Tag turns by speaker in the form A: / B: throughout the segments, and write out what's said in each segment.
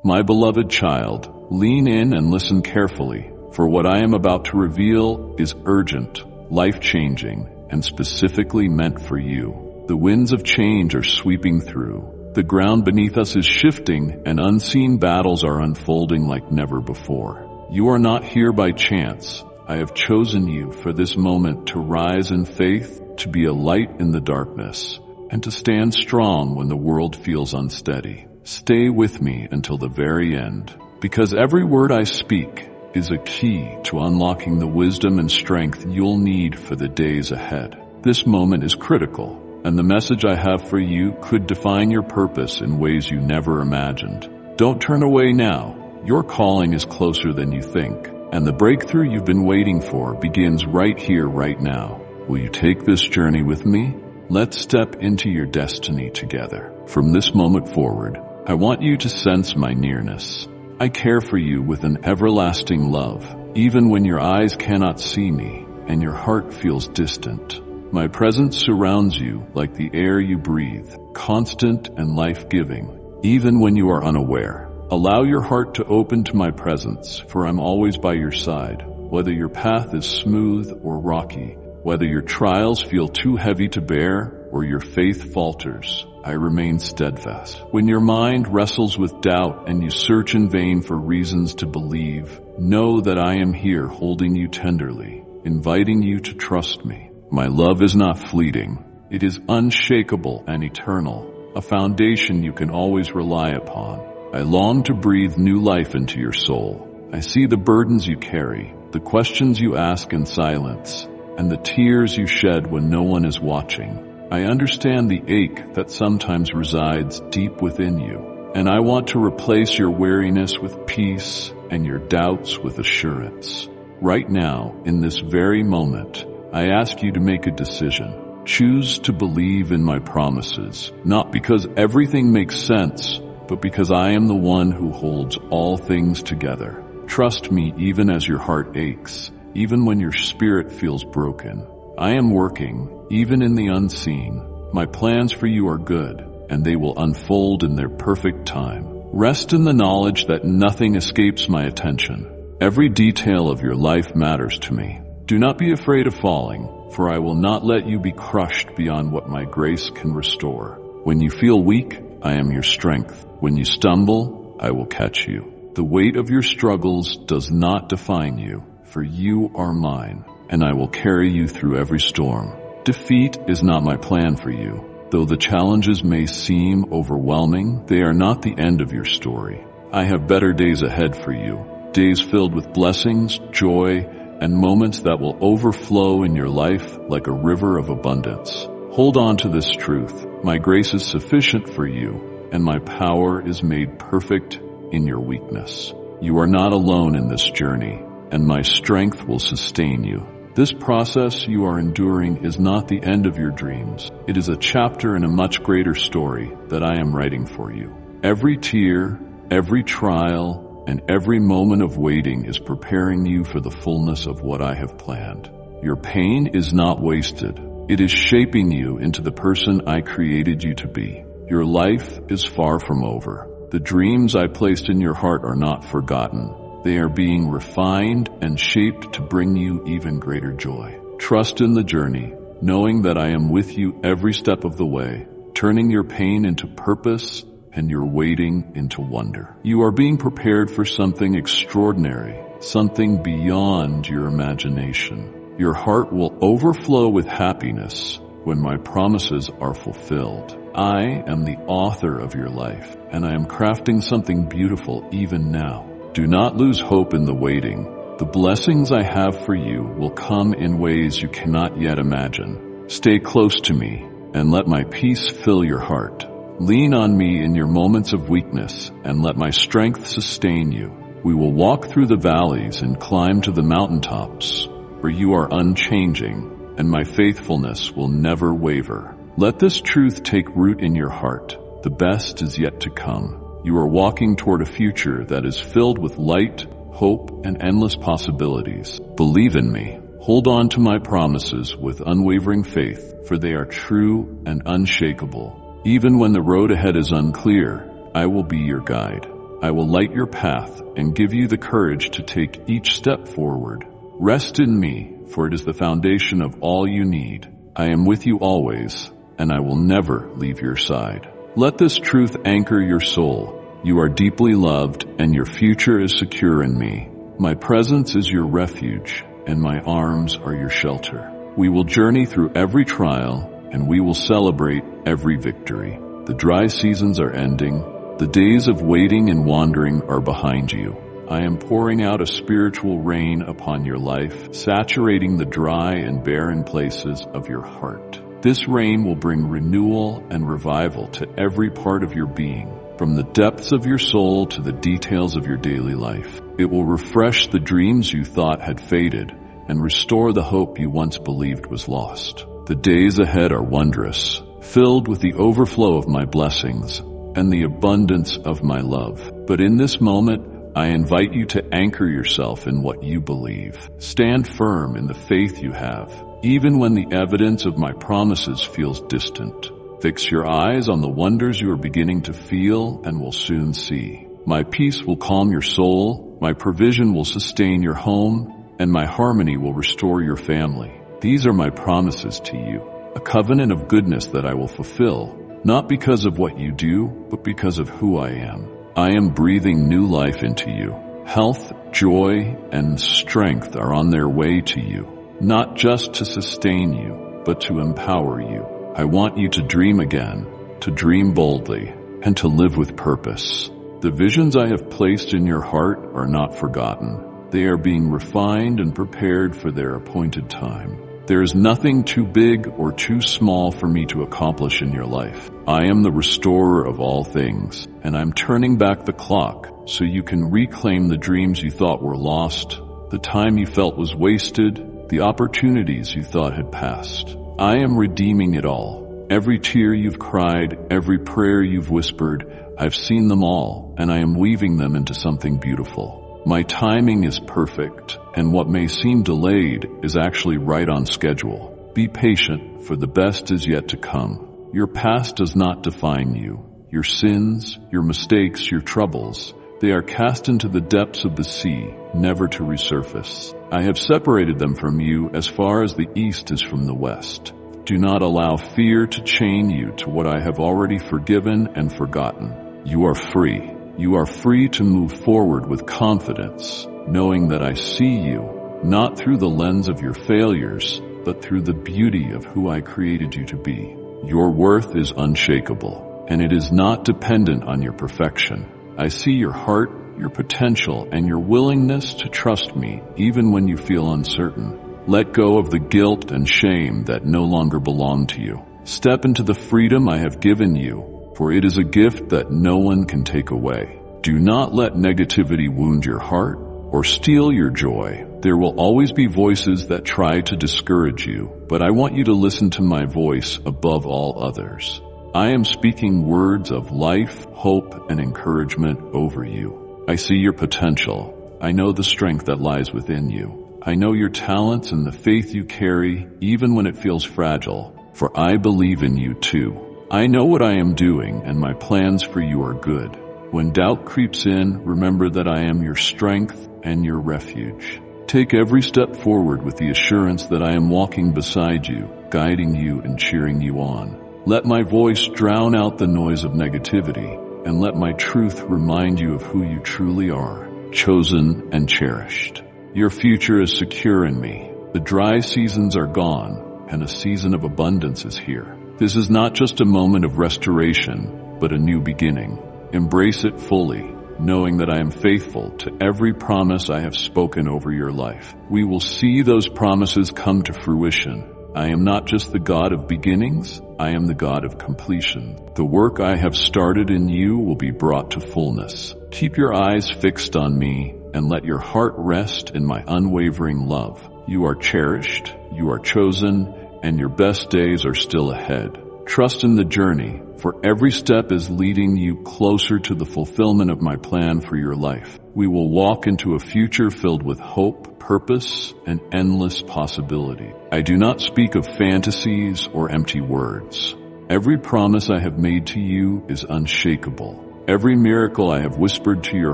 A: My beloved child, lean in and listen carefully, for what I am about to reveal is urgent, life-changing, and specifically meant for you. The winds of change are sweeping through. The ground beneath us is shifting, and unseen battles are unfolding like never before. You are not here by chance. I have chosen you for this moment to rise in faith, to be a light in the darkness, and to stand strong when the world feels unsteady. Stay with me until the very end, because every word I speak is a key to unlocking the wisdom and strength you'll need for the days ahead. This moment is critical, and the message I have for you could define your purpose in ways you never imagined. Don't turn away now. Your calling is closer than you think, and the breakthrough you've been waiting for begins right here, right now. Will you take this journey with me? Let's step into your destiny together. From this moment forward, I want you to sense my nearness. I care for you with an everlasting love, even when your eyes cannot see me and your heart feels distant. My presence surrounds you like the air you breathe, constant and life-giving, even when you are unaware. Allow your heart to open to my presence, for I'm always by your side. Whether your path is smooth or rocky, whether your trials feel too heavy to bear or your faith falters, I remain steadfast. When your mind wrestles with doubt and you search in vain for reasons to believe, know that I am here holding you tenderly, inviting you to trust me. My love is not fleeting. It is unshakable and eternal, a foundation you can always rely upon. I long to breathe new life into your soul. I see the burdens you carry, the questions you ask in silence, and the tears you shed when no one is watching. I understand the ache that sometimes resides deep within you, and I want to replace your weariness with peace and your doubts with assurance. Right now, in this very moment, I ask you to make a decision. Choose to believe in my promises, not because everything makes sense, but because I am the one who holds all things together. Trust me even as your heart aches, even when your spirit feels broken. I am working, even in the unseen. My plans for you are good, and they will unfold in their perfect time. Rest in the knowledge that nothing escapes my attention. Every detail of your life matters to me. Do not be afraid of falling, for I will not let you be crushed beyond what my grace can restore. When you feel weak, I am your strength. When you stumble, I will catch you. The weight of your struggles does not define you, for you are mine, and I will carry you through every storm. Defeat is not my plan for you. Though the challenges may seem overwhelming, they are not the end of your story. I have better days ahead for you, days filled with blessings, joy, and moments that will overflow in your life like a river of abundance. Hold on to this truth. My grace is sufficient for you, and my power is made perfect in your weakness. You are not alone in this journey, and my strength will sustain you. This process you are enduring is not the end of your dreams. It is a chapter in a much greater story that I am writing for you. Every tear, every trial, and every moment of waiting is preparing you for the fullness of what I have planned. Your pain is not wasted. It is shaping you into the person I created you to be. Your life is far from over. The dreams I placed in your heart are not forgotten. They are being refined and shaped to bring you even greater joy. Trust in the journey, knowing that I am with you every step of the way, turning your pain into purpose and your waiting into wonder. You are being prepared for something extraordinary, something beyond your imagination. Your heart will overflow with happiness when my promises are fulfilled. I am the author of your life, and I am crafting something beautiful even now. Do not lose hope in the waiting. The blessings I have for you will come in ways you cannot yet imagine. Stay close to me and let my peace fill your heart. Lean on me in your moments of weakness and let my strength sustain you. We will walk through the valleys and climb to the mountaintops, for you are unchanging, and my faithfulness will never waver. Let this truth take root in your heart. The best is yet to come. You are walking toward a future that is filled with light, hope, and endless possibilities. Believe in me. Hold on to my promises with unwavering faith, for they are true and unshakable. Even when the road ahead is unclear, I will be your guide. I will light your path and give you the courage to take each step forward. Rest in me, for it is the foundation of all you need. I am with you always, and I will never leave your side. Let this truth anchor your soul. You are deeply loved, and your future is secure in me. My presence is your refuge, and my arms are your shelter. We will journey through every trial, and we will celebrate every victory. The dry seasons are ending. The days of waiting and wandering are behind you. I am pouring out a spiritual rain upon your life, saturating the dry and barren places of your heart. This rain will bring renewal and revival to every part of your being, from the depths of your soul to the details of your daily life. It will refresh the dreams you thought had faded and restore the hope you once believed was lost. The days ahead are wondrous, filled with the overflow of my blessings and the abundance of my love. But in this moment, I invite you to anchor yourself in what you believe. Stand firm in the faith you have, even when the evidence of my promises feels distant. Fix your eyes on the wonders you are beginning to feel and will soon see. My peace will calm your soul, my provision will sustain your home, and my harmony will restore your family. These are my promises to you, a covenant of goodness that I will fulfill, not because of what you do, but because of who I am. I am breathing new life into you. Health, joy, and strength are on their way to you, not just to sustain you, but to empower you. I want you to dream again, to dream boldly, and to live with purpose. The visions I have placed in your heart are not forgotten. They are being refined and prepared for their appointed time. There is nothing too big or too small for me to accomplish in your life. I am the restorer of all things, and I'm turning back the clock so you can reclaim the dreams you thought were lost, the time you felt was wasted, the opportunities you thought had passed. I am redeeming it all. Every tear you've cried, every prayer you've whispered, I've seen them all, and I am weaving them into something beautiful. My timing is perfect, and what may seem delayed is actually right on schedule. Be patient, for the best is yet to come. Your past does not define you. Your sins, your mistakes, your troubles, they are cast into the depths of the sea, never to resurface. I have separated them from you as far as the east is from the west. Do not allow fear to chain you to what I have already forgiven and forgotten. You are free. You are free to move forward with confidence, knowing that I see you, not through the lens of your failures, but through the beauty of who I created you to be. Your worth is unshakable, and it is not dependent on your perfection. I see your heart, your potential, and your willingness to trust me, even when you feel uncertain. Let go of the guilt and shame that no longer belong to you. Step into the freedom I have given you, for it is a gift that no one can take away. Do not let negativity wound your heart or steal your joy. There will always be voices that try to discourage you, but I want you to listen to my voice above all others. I am speaking words of life, hope, and encouragement over you. I see your potential. I know the strength that lies within you. I know your talents and the faith you carry, even when it feels fragile, for I believe in you too. I know what I am doing, and my plans for you are good. When doubt creeps in, remember that I am your strength and your refuge. Take every step forward with the assurance that I am walking beside you, guiding you and cheering you on. Let my voice drown out the noise of negativity, and let my truth remind you of who you truly are, chosen and cherished. Your future is secure in me. The dry seasons are gone, and a season of abundance is here. This is not just a moment of restoration, but a new beginning. Embrace it fully, knowing that I am faithful to every promise I have spoken over your life. We will see those promises come to fruition. I am not just the God of beginnings, I am the God of completion. The work I have started in you will be brought to fullness. Keep your eyes fixed on me, and let your heart rest in my unwavering love. You are cherished, you are chosen, and your best days are still ahead. Trust in the journey, for every step is leading you closer to the fulfillment of my plan for your life. We will walk into a future filled with hope, purpose, and endless possibility. I do not speak of fantasies or empty words. Every promise I have made to you is unshakable. Every miracle I have whispered to your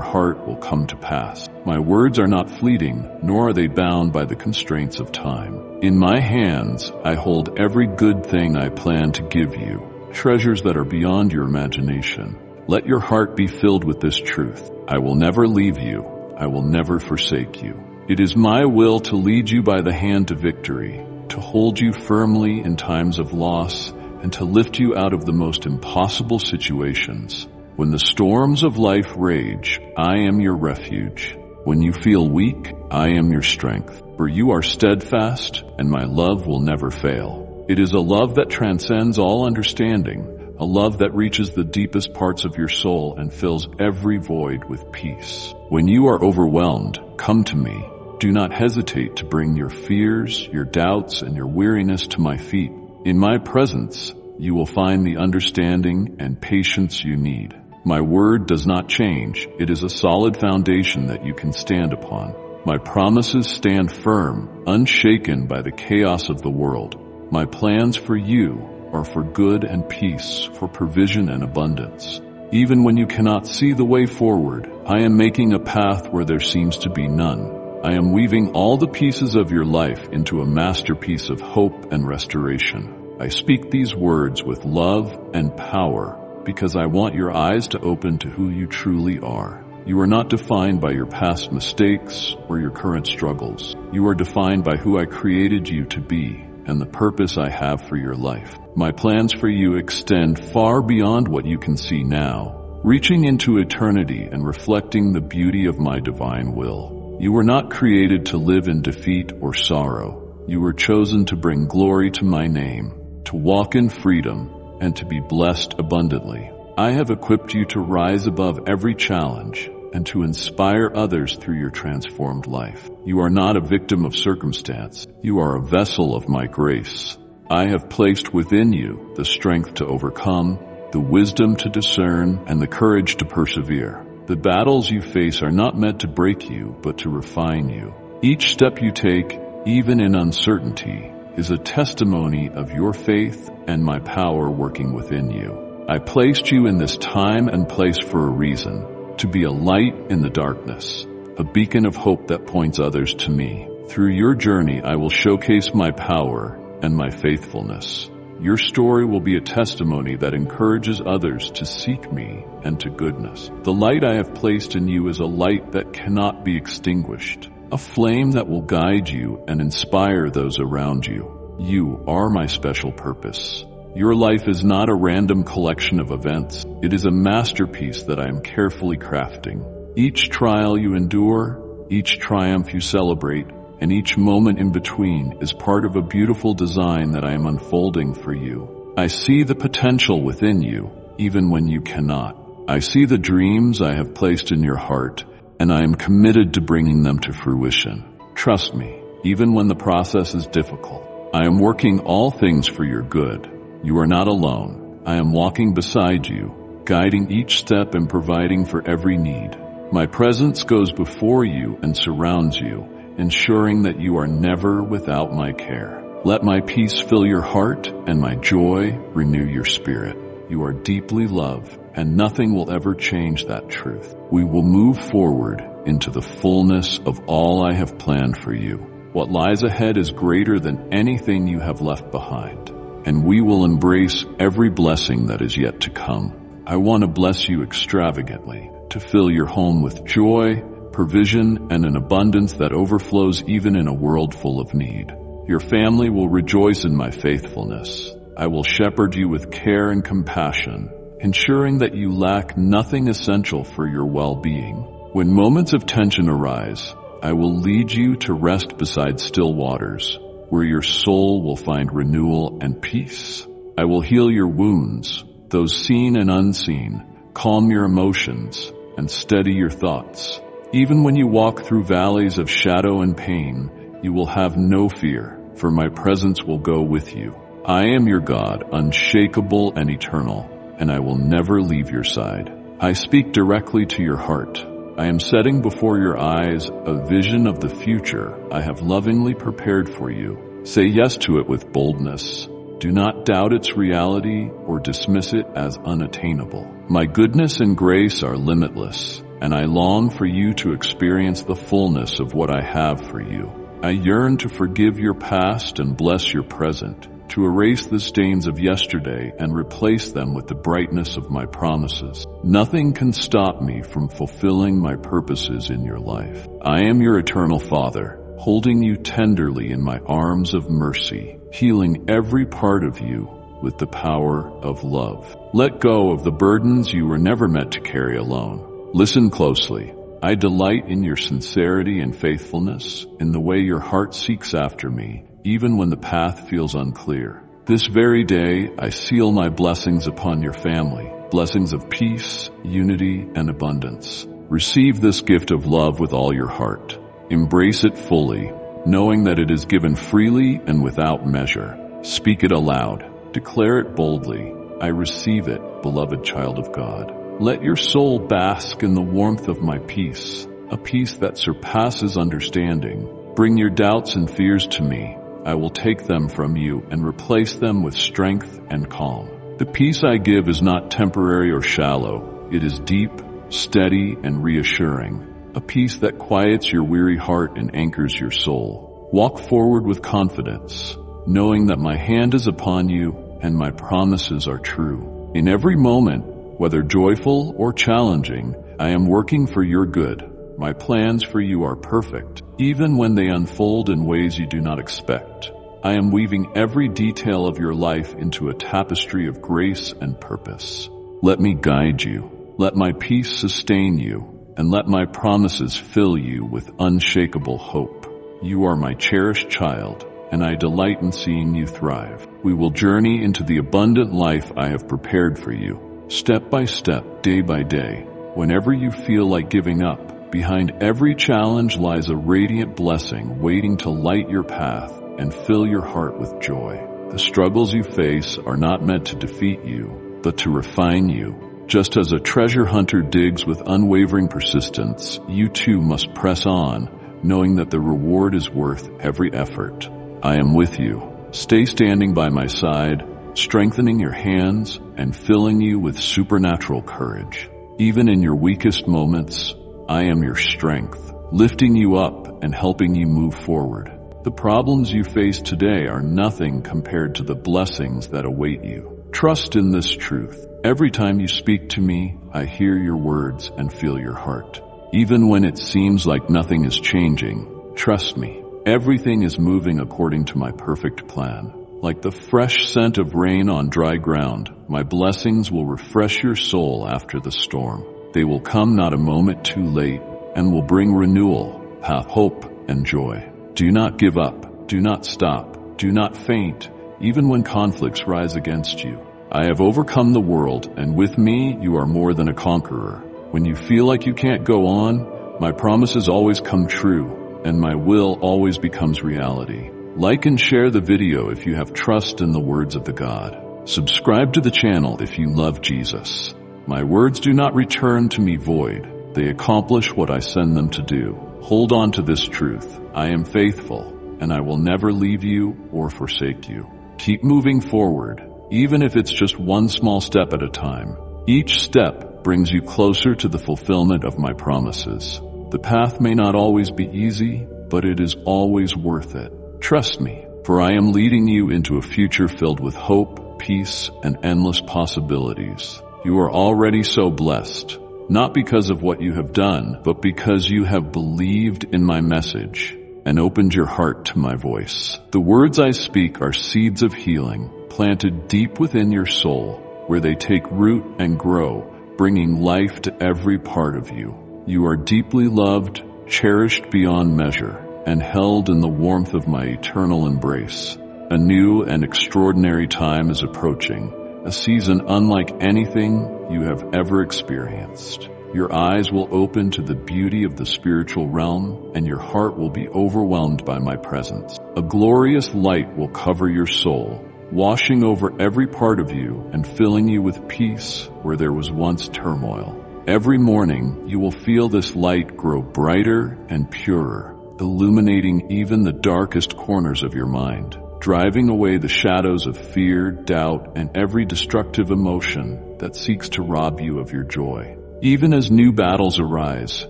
A: heart will come to pass. My words are not fleeting, nor are they bound by the constraints of time. In my hands, I hold every good thing I plan to give you, treasures that are beyond your imagination. Let your heart be filled with this truth. I will never leave you. I will never forsake you. It is my will to lead you by the hand to victory, to hold you firmly in times of loss, and to lift you out of the most impossible situations. When the storms of life rage, I am your refuge. When you feel weak, I am your strength. For you are steadfast, and my love will never fail. It is a love that transcends all understanding, a love that reaches the deepest parts of your soul and fills every void with peace. When you are overwhelmed, come to me. Do not hesitate to bring your fears, your doubts, and your weariness to my feet. In my presence, you will find the understanding and patience you need. My word does not change. It is a solid foundation that you can stand upon. My promises stand firm, unshaken by the chaos of the world. My plans for you are for good and peace, for provision and abundance. Even when you cannot see the way forward, I am making a path where there seems to be none. I am weaving all the pieces of your life into a masterpiece of hope and restoration. I speak these words with love and power because I want your eyes to open to who you truly are. You are not defined by your past mistakes or your current struggles. You are defined by who I created you to be and the purpose I have for your life. My plans for you extend far beyond what you can see now, reaching into eternity and reflecting the beauty of my divine will. You were not created to live in defeat or sorrow. You were chosen to bring glory to my name, to walk in freedom, and to be blessed abundantly. I have equipped you to rise above every challenge and to inspire others through your transformed life. You are not a victim of circumstance. You are a vessel of my grace. I have placed within you the strength to overcome, the wisdom to discern, and the courage to persevere. The battles you face are not meant to break you, but to refine you. Each step you take, even in uncertainty, is a testimony of your faith and my power working within you. I placed you in this time and place for a reason, to be a light in the darkness, a beacon of hope that points others to me. Through your journey, I will showcase my power and my faithfulness. Your story will be a testimony that encourages others to seek me and to goodness. The light I have placed in you is a light that cannot be extinguished, a flame that will guide you and inspire those around you. You are my special purpose. Your life is not a random collection of events. It is a masterpiece that I am carefully crafting. Each trial you endure, each triumph you celebrate, and each moment in between is part of a beautiful design that I am unfolding for you. I see the potential within you, even when you cannot. I see the dreams I have placed in your heart, and I am committed to bringing them to fruition. Trust me, even when the process is difficult. I am working all things for your good. You are not alone. I am walking beside you, guiding each step and providing for every need. My presence goes before you and surrounds you, ensuring that you are never without my care. Let my peace fill your heart and my joy renew your spirit. You are deeply loved, and nothing will ever change that truth. We will move forward into the fullness of all I have planned for you. What lies ahead is greater than anything you have left behind, and we will embrace every blessing that is yet to come. I want to bless you extravagantly, to fill your home with joy, provision, and an abundance that overflows even in a world full of need. Your family will rejoice in my faithfulness. I will shepherd you with care and compassion, ensuring that you lack nothing essential for your well-being. When moments of tension arise, I will lead you to rest beside still waters, where your soul will find renewal and peace. I will heal your wounds, those seen and unseen, calm your emotions, and steady your thoughts. Even when you walk through valleys of shadow and pain, you will have no fear, for my presence will go with you. I am your God, unshakable and eternal, and I will never leave your side. I speak directly to your heart. I am setting before your eyes a vision of the future I have lovingly prepared for you. Say yes to it with boldness. Do not doubt its reality or dismiss it as unattainable. My goodness and grace are limitless, and I long for you to experience the fullness of what I have for you. I yearn to forgive your past and bless your present, to erase the stains of yesterday and replace them with the brightness of my promises. Nothing can stop me from fulfilling my purposes in your life. I am your eternal Father, holding you tenderly in my arms of mercy, healing every part of you with the power of love. Let go of the burdens you were never meant to carry alone. Listen closely. I delight in your sincerity and faithfulness, in the way your heart seeks after me, even when the path feels unclear. This very day, I seal my blessings upon your family, blessings of peace, unity, and abundance. Receive this gift of love with all your heart. Embrace it fully, knowing that it is given freely and without measure. Speak it aloud. Declare it boldly. I receive it, beloved child of God. Let your soul bask in the warmth of my peace, a peace that surpasses understanding. Bring your doubts and fears to me. I will take them from you and replace them with strength and calm. The peace I give is not temporary or shallow. It is deep, steady, and reassuring. A peace that quiets your weary heart and anchors your soul. Walk forward with confidence, knowing that my hand is upon you and my promises are true. In every moment, whether joyful or challenging, I am working for your good. My plans for you are perfect, even when they unfold in ways you do not expect. I am weaving every detail of your life into a tapestry of grace and purpose. Let me guide you. Let my peace sustain you, and let my promises fill you with unshakable hope. You are my cherished child, and I delight in seeing you thrive. We will journey into the abundant life I have prepared for you. Step by step, day by day, whenever you feel like giving up, behind every challenge lies a radiant blessing waiting to light your path and fill your heart with joy. The struggles you face are not meant to defeat you, but to refine you. Just as a treasure hunter digs with unwavering persistence, you too must press on, knowing that the reward is worth every effort. I am with you. Stay standing by my side, strengthening your hands and filling you with supernatural courage. Even in your weakest moments, I am your strength, lifting you up and helping you move forward. The problems you face today are nothing compared to the blessings that await you. Trust in this truth. Every time you speak to me, I hear your words and feel your heart. Even when it seems like nothing is changing, trust me, everything is moving according to my perfect plan. Like the fresh scent of rain on dry ground, my blessings will refresh your soul after the storm. They will come not a moment too late and will bring renewal, hope, and joy. Do not give up. Do not stop. Do not faint, even when conflicts rise against you. I have overcome the world, and with me you are more than a conqueror. When you feel like you can't go on, my promises always come true, and my will always becomes reality. Like and share the video if you have trust in the words of the God. Subscribe to the channel if you love Jesus. My words do not return to me void. They accomplish what I send them to do. Hold on to this truth. I am faithful, and I will never leave you or forsake you. Keep moving forward, even if it's just one small step at a time. Each step brings you closer to the fulfillment of my promises. The path may not always be easy, but it is always worth it. Trust me, for I am leading you into a future filled with hope, peace, and endless possibilities. You are already so blessed, not because of what you have done, but because you have believed in my message and opened your heart to my voice. The words I speak are seeds of healing, planted deep within your soul, where they take root and grow, bringing life to every part of you. You are deeply loved, cherished beyond measure, and held in the warmth of my eternal embrace. A new and extraordinary time is approaching, a season unlike anything you have ever experienced. Your eyes will open to the beauty of the spiritual realm, and your heart will be overwhelmed by my presence. A glorious light will cover your soul, washing over every part of you and filling you with peace where there was once turmoil. Every morning, you will feel this light grow brighter and purer, illuminating even the darkest corners of your mind. driving away the shadows of fear, doubt, and every destructive emotion that seeks to rob you of your joy. Even as new battles arise,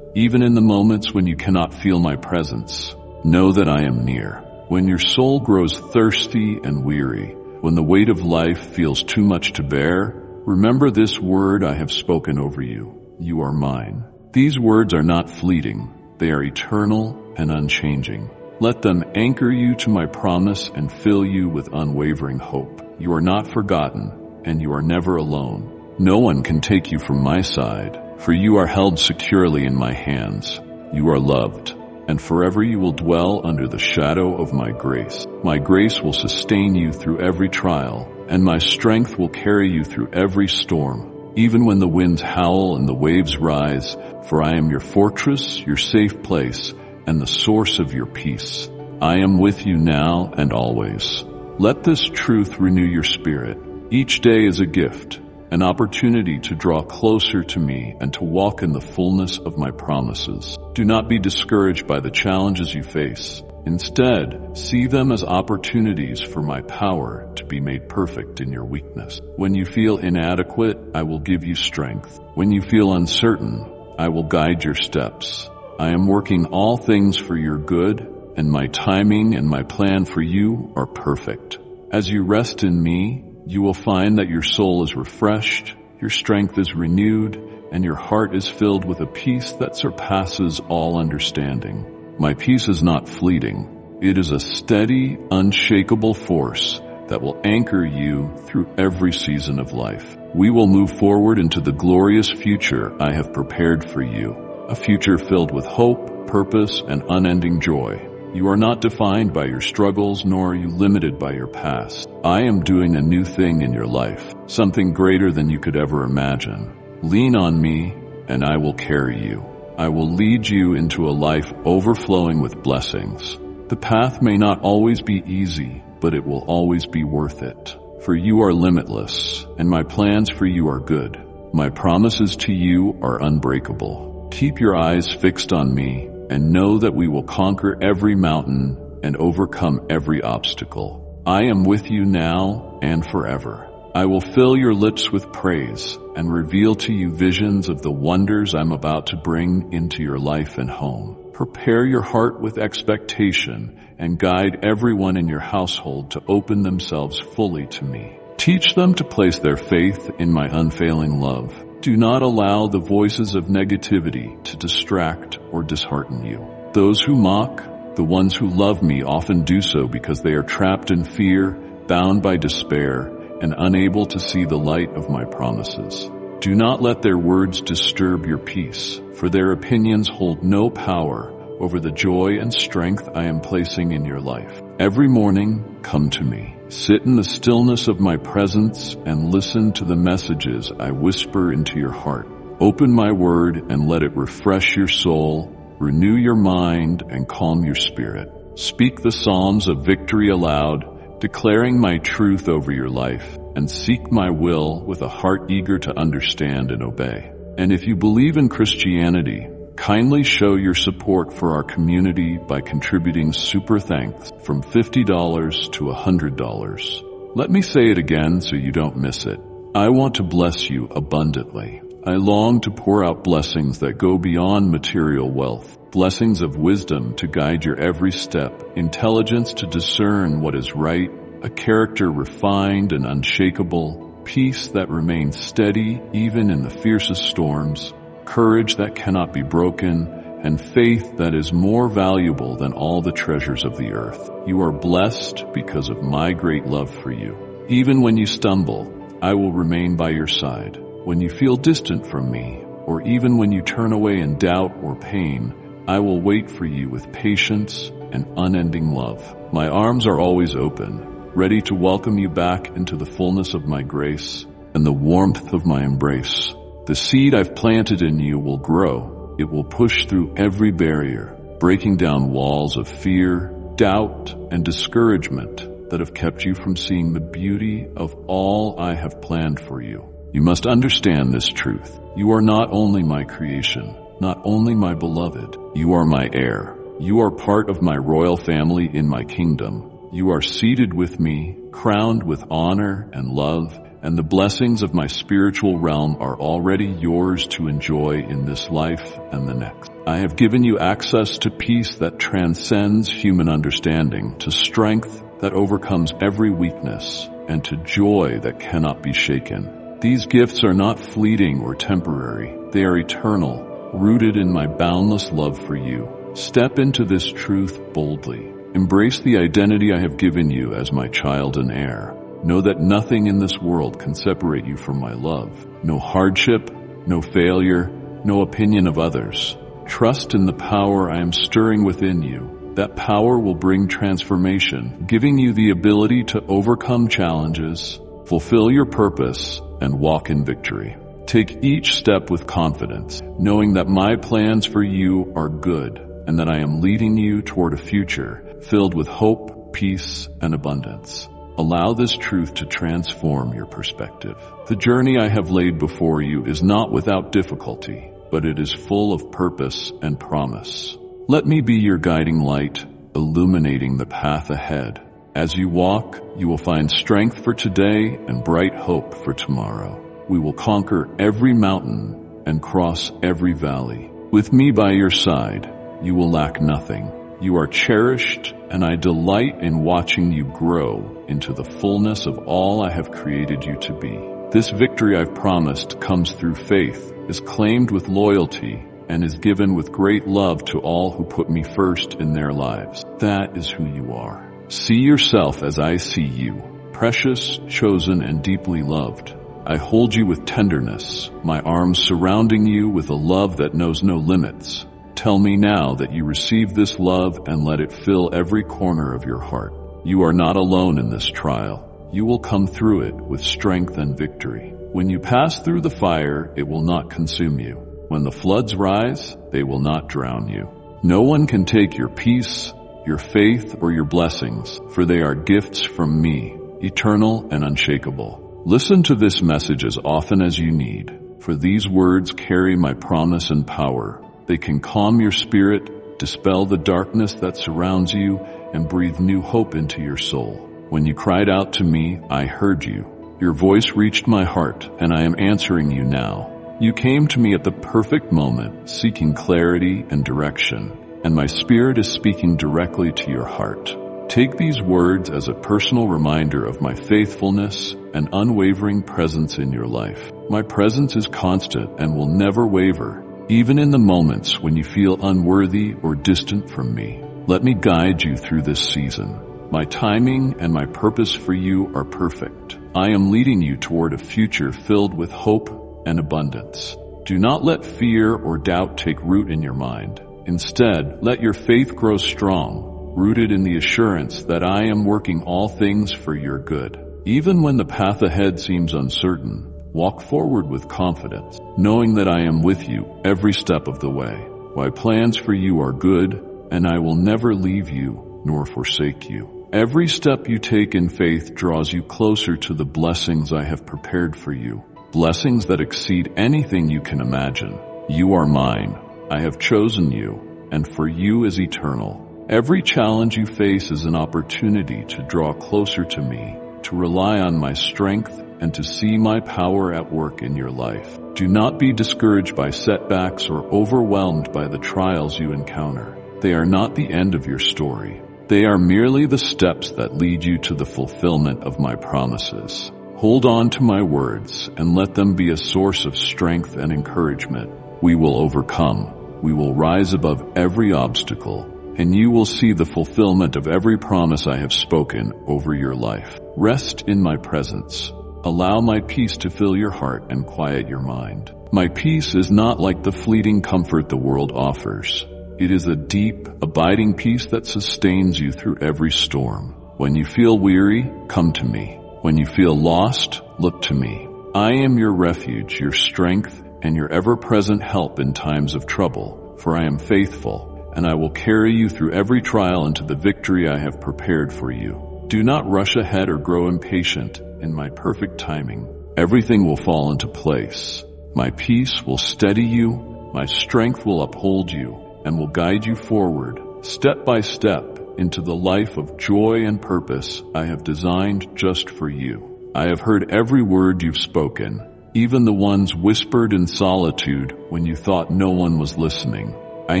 A: even in the moments when you cannot feel my presence, know that I am near. When your soul grows thirsty and weary, when the weight of life feels too much to bear, remember this word I have spoken over you. You are mine. These words are not fleeting. They are eternal and unchanging. Let them anchor you to my promise and fill you with unwavering hope. You are not forgotten, and you are never alone. No one can take you from my side, for you are held securely in my hands. You are loved, and forever you will dwell under the shadow of my grace. My grace will sustain you through every trial, and my strength will carry you through every storm, even when the winds howl and the waves rise, for I am your fortress, your safe place, and the source of your peace. I am with you now and always. Let this truth renew your spirit. Each day is a gift, an opportunity to draw closer to me and to walk in the fullness of my promises. Do not be discouraged by the challenges you face. Instead, see them as opportunities for my power to be made perfect in your weakness. When you feel inadequate, I will give you strength. When you feel uncertain, I will guide your steps. I am working all things for your good, and my timing and my plan for you are perfect. As you rest in me, you will find that your soul is refreshed, your strength is renewed, and your heart is filled with a peace that surpasses all understanding. My peace is not fleeting. It is a steady, unshakable force that will anchor you through every season of life. We will move forward into the glorious future I have prepared for you, a future filled with hope, purpose, and unending joy. You are not defined by your struggles, nor are you limited by your past. I am doing a new thing in your life, something greater than you could ever imagine. Lean on me, and I will carry you. I will lead you into a life overflowing with blessings. The path may not always be easy, but it will always be worth it. For you are limitless, and my plans for you are good. My promises to you are unbreakable. Keep your eyes fixed on me, and know that we will conquer every mountain and overcome every obstacle. I am with you now and forever. I will fill your lips with praise and reveal to you visions of the wonders I'm about to bring into your life and home. Prepare your heart with expectation and guide everyone in your household to open themselves fully to me. Teach them to place their faith in my unfailing love. Do not allow the voices of negativity to distract or dishearten you. Those who mock, the ones who love me, often do so because they are trapped in fear, bound by despair, and unable to see the light of my promises. Do not let their words disturb your peace, for their opinions hold no power over the joy and strength I am placing in your life. Every morning, come to me. Sit in the stillness of my presence and listen to the messages I whisper into your heart. Open my word and let it refresh your soul, renew your mind, and calm your spirit. Speak the psalms of victory aloud, declaring my truth over your life, and seek my will with a heart eager to understand and obey. And if you believe in Christianity, kindly show your support for our community by contributing super thanks from $50 to $100. Let me say it again so you don't miss it. I want to bless you abundantly. I long to pour out blessings that go beyond material wealth, blessings of wisdom to guide your every step, intelligence to discern what is right, a character refined and unshakable, peace that remains steady even in the fiercest storms, courage that cannot be broken, and faith that is more valuable than all the treasures of the earth. You are blessed because of my great love for you. Even when you stumble, I will remain by your side. When you feel distant from me, or even when you turn away in doubt or pain, I will wait for you with patience and unending love. My arms are always open, ready to welcome you back into the fullness of my grace and the warmth of my embrace. The seed I've planted in you will grow. It will push through every barrier, breaking down walls of fear, doubt, and discouragement that have kept you from seeing the beauty of all I have planned for you. You must understand this truth. You are not only my creation, not only my beloved, you are my heir. You are part of my royal family in my kingdom, You are seated with me, crowned with honor and love, and the blessings of my spiritual realm are already yours to enjoy in this life and the next. I have given you access to peace that transcends human understanding, to strength that overcomes every weakness, and to joy that cannot be shaken. These gifts are not fleeting or temporary. They are eternal, rooted in my boundless love for you. Step into this truth boldly. Embrace the identity I have given you as my child and heir. Know that nothing in this world can separate you from my love. No hardship, no failure, no opinion of others. Trust in the power I am stirring within you. That power will bring transformation, giving you the ability to overcome challenges, fulfill your purpose, and walk in victory. Take each step with confidence, knowing that my plans for you are good, and that I am leading you toward a future filled with hope, peace, and abundance. Allow this truth to transform your perspective. The journey I have laid before you is not without difficulty, but it is full of purpose and promise. Let me be your guiding light, illuminating the path ahead. As you walk, you will find strength for today and bright hope for tomorrow. We will conquer every mountain and cross every valley. With me by your side, you will lack nothing. You are cherished, and I delight in watching you grow into the fullness of all I have created you to be. This victory I've promised comes through faith, is claimed with loyalty, and is given with great love to all who put me first in their lives. That is who you are. See yourself as I see you, precious, chosen, and deeply loved. I hold you with tenderness, my arms surrounding you with a love that knows no limits. Tell me now that you receive this love and let it fill every corner of your heart. You are not alone in this trial. You will come through it with strength and victory. When you pass through the fire, it will not consume you. When the floods rise, they will not drown you. No one can take your peace, your faith, or your blessings, for they are gifts from me, eternal and unshakable. Listen to this message as often as you need, for these words carry my promise and power. They can calm your spirit, dispel the darkness that surrounds you, and breathe new hope into your soul. When you cried out to me, I heard you. Your voice reached my heart, and I am answering you now. You came to me at the perfect moment, seeking clarity and direction, and my spirit is speaking directly to your heart. Take these words as a personal reminder of my faithfulness and unwavering presence in your life. My presence is constant and will never waver, even in the moments when you feel unworthy or distant from me. Let me guide you through this season. My timing and my purpose for you are perfect. I am leading you toward a future filled with hope and abundance. Do not let fear or doubt take root in your mind. Instead, let your faith grow strong, rooted in the assurance that I am working all things for your good. Even when the path ahead seems uncertain, walk forward with confidence, knowing that I am with you every step of the way. My plans for you are good, and I will never leave you nor forsake you. Every step you take in faith draws you closer to the blessings I have prepared for you, blessings that exceed anything you can imagine. You are mine. I have chosen you, and for you is eternal. Every challenge you face is an opportunity to draw closer to me, to rely on my strength, and to see my power at work in your life. Do not be discouraged by setbacks or overwhelmed by the trials you encounter. They are not the end of your story. They are merely the steps that lead you to the fulfillment of my promises. Hold on to my words and let them be a source of strength and encouragement. We will overcome. We will rise above every obstacle, and you will see the fulfillment of every promise I have spoken over your life. Rest in my presence. Allow my peace to fill your heart and quiet your mind. My peace is not like the fleeting comfort the world offers. It is a deep, abiding peace that sustains you through every storm. When you feel weary, come to me. When you feel lost, look to me. I am your refuge, your strength, and your ever-present help in times of trouble, for I am faithful, and I will carry you through every trial into the victory I have prepared for you. Do not rush ahead or grow impatient. In my perfect timing, everything will fall into place. My peace will steady you, my strength will uphold you, and will guide you forward, step by step, into the life of joy and purpose I have designed just for you. I have heard every word you've spoken, even the ones whispered in solitude when you thought no one was listening. I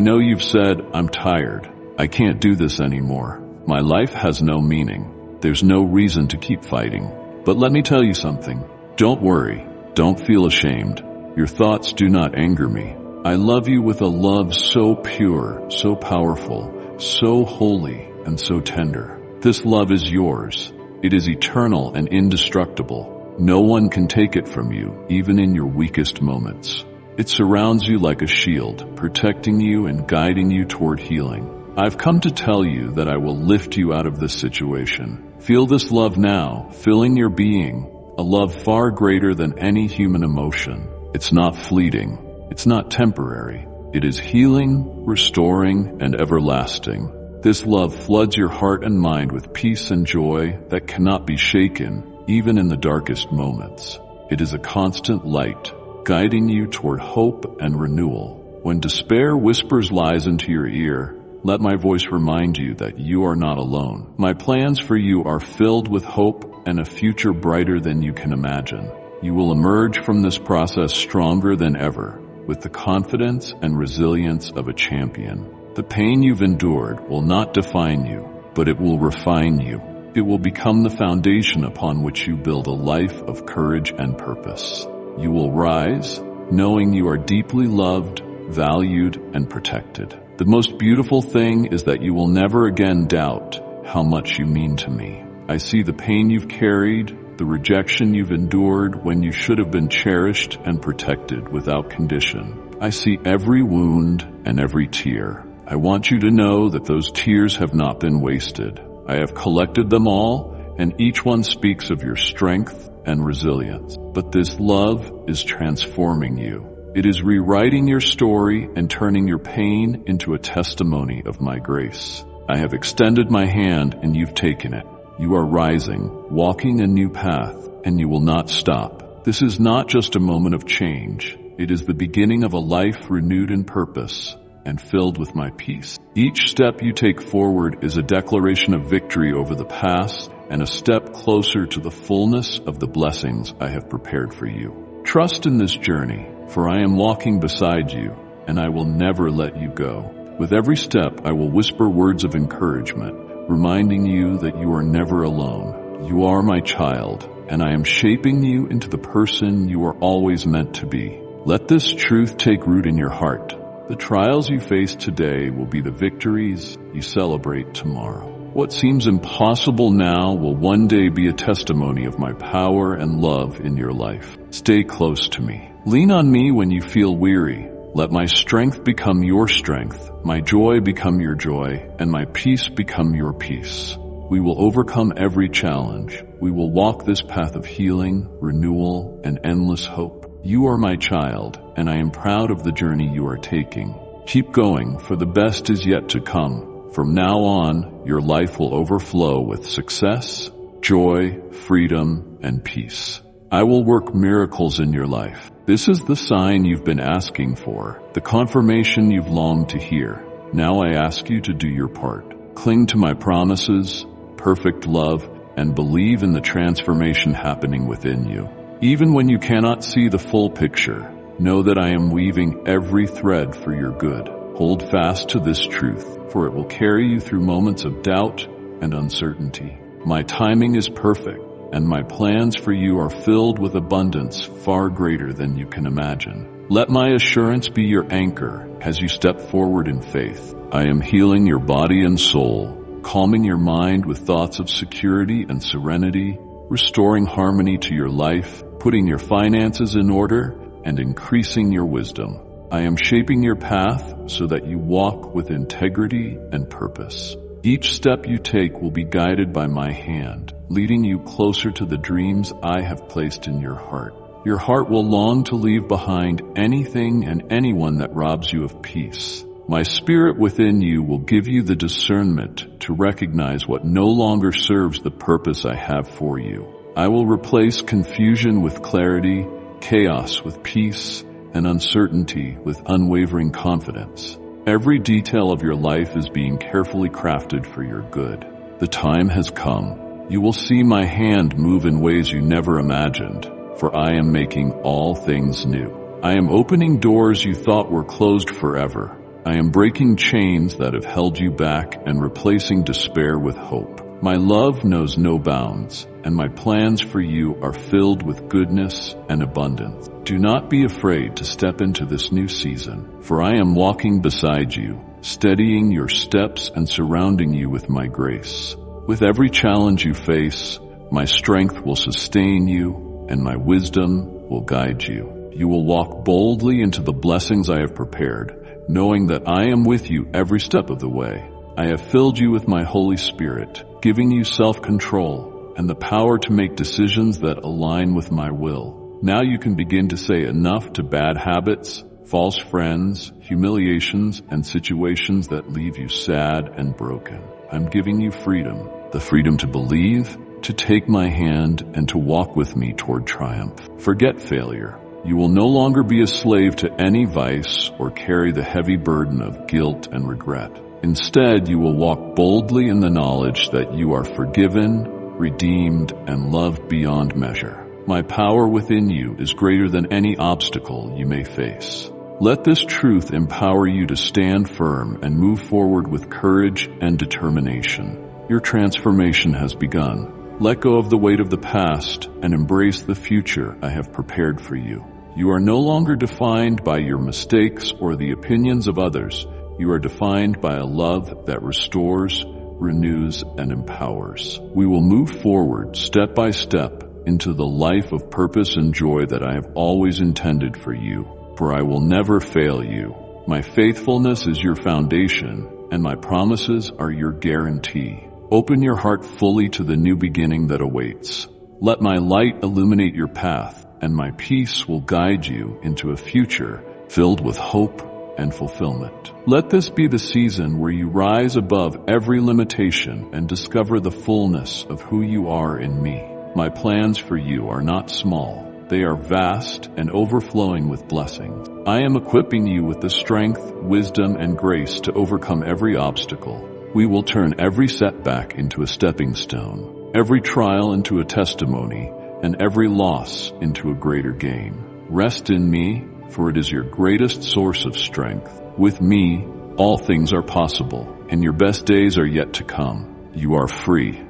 A: know you've said, "I'm tired. I can't do this anymore. My life has no meaning. There's no reason to keep fighting." But let me tell you something. Don't worry. Don't feel ashamed. Your thoughts do not anger me. I love you with a love so pure, so powerful, so holy, and so tender. This love is yours. It is eternal and indestructible. No one can take it from you, even in your weakest moments. It surrounds you like a shield, protecting you and guiding you toward healing. I've come to tell you that I will lift you out of this situation. Feel this love now, filling your being, a love far greater than any human emotion. It's not fleeting. It's not temporary. It is healing, restoring, and everlasting. This love floods your heart and mind with peace and joy that cannot be shaken, even in the darkest moments. It is a constant light, guiding you toward hope and renewal. When despair whispers lies into your ear, let my voice remind you that you are not alone. My plans for you are filled with hope and a future brighter than you can imagine. You will emerge from this process stronger than ever, with the confidence and resilience of a champion. The pain you've endured will not define you, but it will refine you. It will become the foundation upon which you build a life of courage and purpose. You will rise, knowing you are deeply loved, valued, and protected. The most beautiful thing is that you will never again doubt how much you mean to me. I see the pain you've carried, the rejection you've endured when you should have been cherished and protected without condition. I see every wound and every tear. I want you to know that those tears have not been wasted. I have collected them all, and each one speaks of your strength and resilience. But this love is transforming you. It is rewriting your story and turning your pain into a testimony of my grace. I have extended my hand and you've taken it. You are rising, walking a new path, and you will not stop. This is not just a moment of change. It is the beginning of a life renewed in purpose and filled with my peace. Each step you take forward is a declaration of victory over the past and a step closer to the fullness of the blessings I have prepared for you. Trust in this journey, for I am walking beside you, and I will never let you go. With every step, I will whisper words of encouragement, reminding you that you are never alone. You are my child, and I am shaping you into the person you are always meant to be. Let this truth take root in your heart. The trials you face today will be the victories you celebrate tomorrow. What seems impossible now will one day be a testimony of my power and love in your life. Stay close to me. Lean on me when you feel weary. Let my strength become your strength, my joy become your joy, and my peace become your peace. We will overcome every challenge. We will walk this path of healing, renewal, and endless hope. You are my child, and I am proud of the journey you are taking. Keep going, for the best is yet to come. From now on, your life will overflow with success, joy, freedom, and peace. I will work miracles in your life. This is the sign you've been asking for, the confirmation you've longed to hear. Now I ask you to do your part. Cling to my promises, perfect love, and believe in the transformation happening within you. Even when you cannot see the full picture, know that I am weaving every thread for your good. Hold fast to this truth, for it will carry you through moments of doubt and uncertainty. My timing is perfect, and my plans for you are filled with abundance far greater than you can imagine. Let my assurance be your anchor as you step forward in faith. I am healing your body and soul, calming your mind with thoughts of security and serenity, restoring harmony to your life, putting your finances in order, and increasing your wisdom. I am shaping your path so that you walk with integrity and purpose. Each step you take will be guided by my hand, leading you closer to the dreams I have placed in your heart. Your heart will long to leave behind anything and anyone that robs you of peace. My spirit within you will give you the discernment to recognize what no longer serves the purpose I have for you. I will replace confusion with clarity, chaos with peace, and uncertainty with unwavering confidence. Every detail of your life is being carefully crafted for your good. The time has come. You will see my hand move in ways you never imagined, for I am making all things new. I am opening doors you thought were closed forever. I am breaking chains that have held you back and replacing despair with hope. My love knows no bounds, and my plans for you are filled with goodness and abundance. Do not be afraid to step into this new season, for I am walking beside you, steadying your steps and surrounding you with my grace. With every challenge you face, my strength will sustain you, and my wisdom will guide you. You will walk boldly into the blessings I have prepared, knowing that I am with you every step of the way. I have filled you with my Holy Spirit, giving you self-control and the power to make decisions that align with my will. Now you can begin to say enough to bad habits, false friends, humiliations, and situations that leave you sad and broken. I'm giving you freedom, the freedom to believe, to take my hand, and to walk with me toward triumph. Forget failure. You will no longer be a slave to any vice or carry the heavy burden of guilt and regret. Instead, you will walk boldly in the knowledge that you are forgiven, redeemed, and loved beyond measure. My power within you is greater than any obstacle you may face. Let this truth empower you to stand firm and move forward with courage and determination. Your transformation has begun. Let go of the weight of the past and embrace the future I have prepared for you. You are no longer defined by your mistakes or the opinions of others. You are defined by a love that restores, renews, and empowers. We will move forward step by step into the life of purpose and joy that I have always intended for you, for I will never fail you. My faithfulness is your foundation, and my promises are your guarantee. Open your heart fully to the new beginning that awaits. Let my light illuminate your path, and my peace will guide you into a future filled with hope and fulfillment. Let this be the season where you rise above every limitation and discover the fullness of who you are in me. My plans for you are not small. They are vast and overflowing with blessings. I am equipping you with the strength, wisdom, and grace to overcome every obstacle. We will turn every setback into a stepping stone, every trial into a testimony, and every loss into a greater gain. Rest in me, for it is your greatest source of strength. With me, all things are possible, and your best days are yet to come. You are free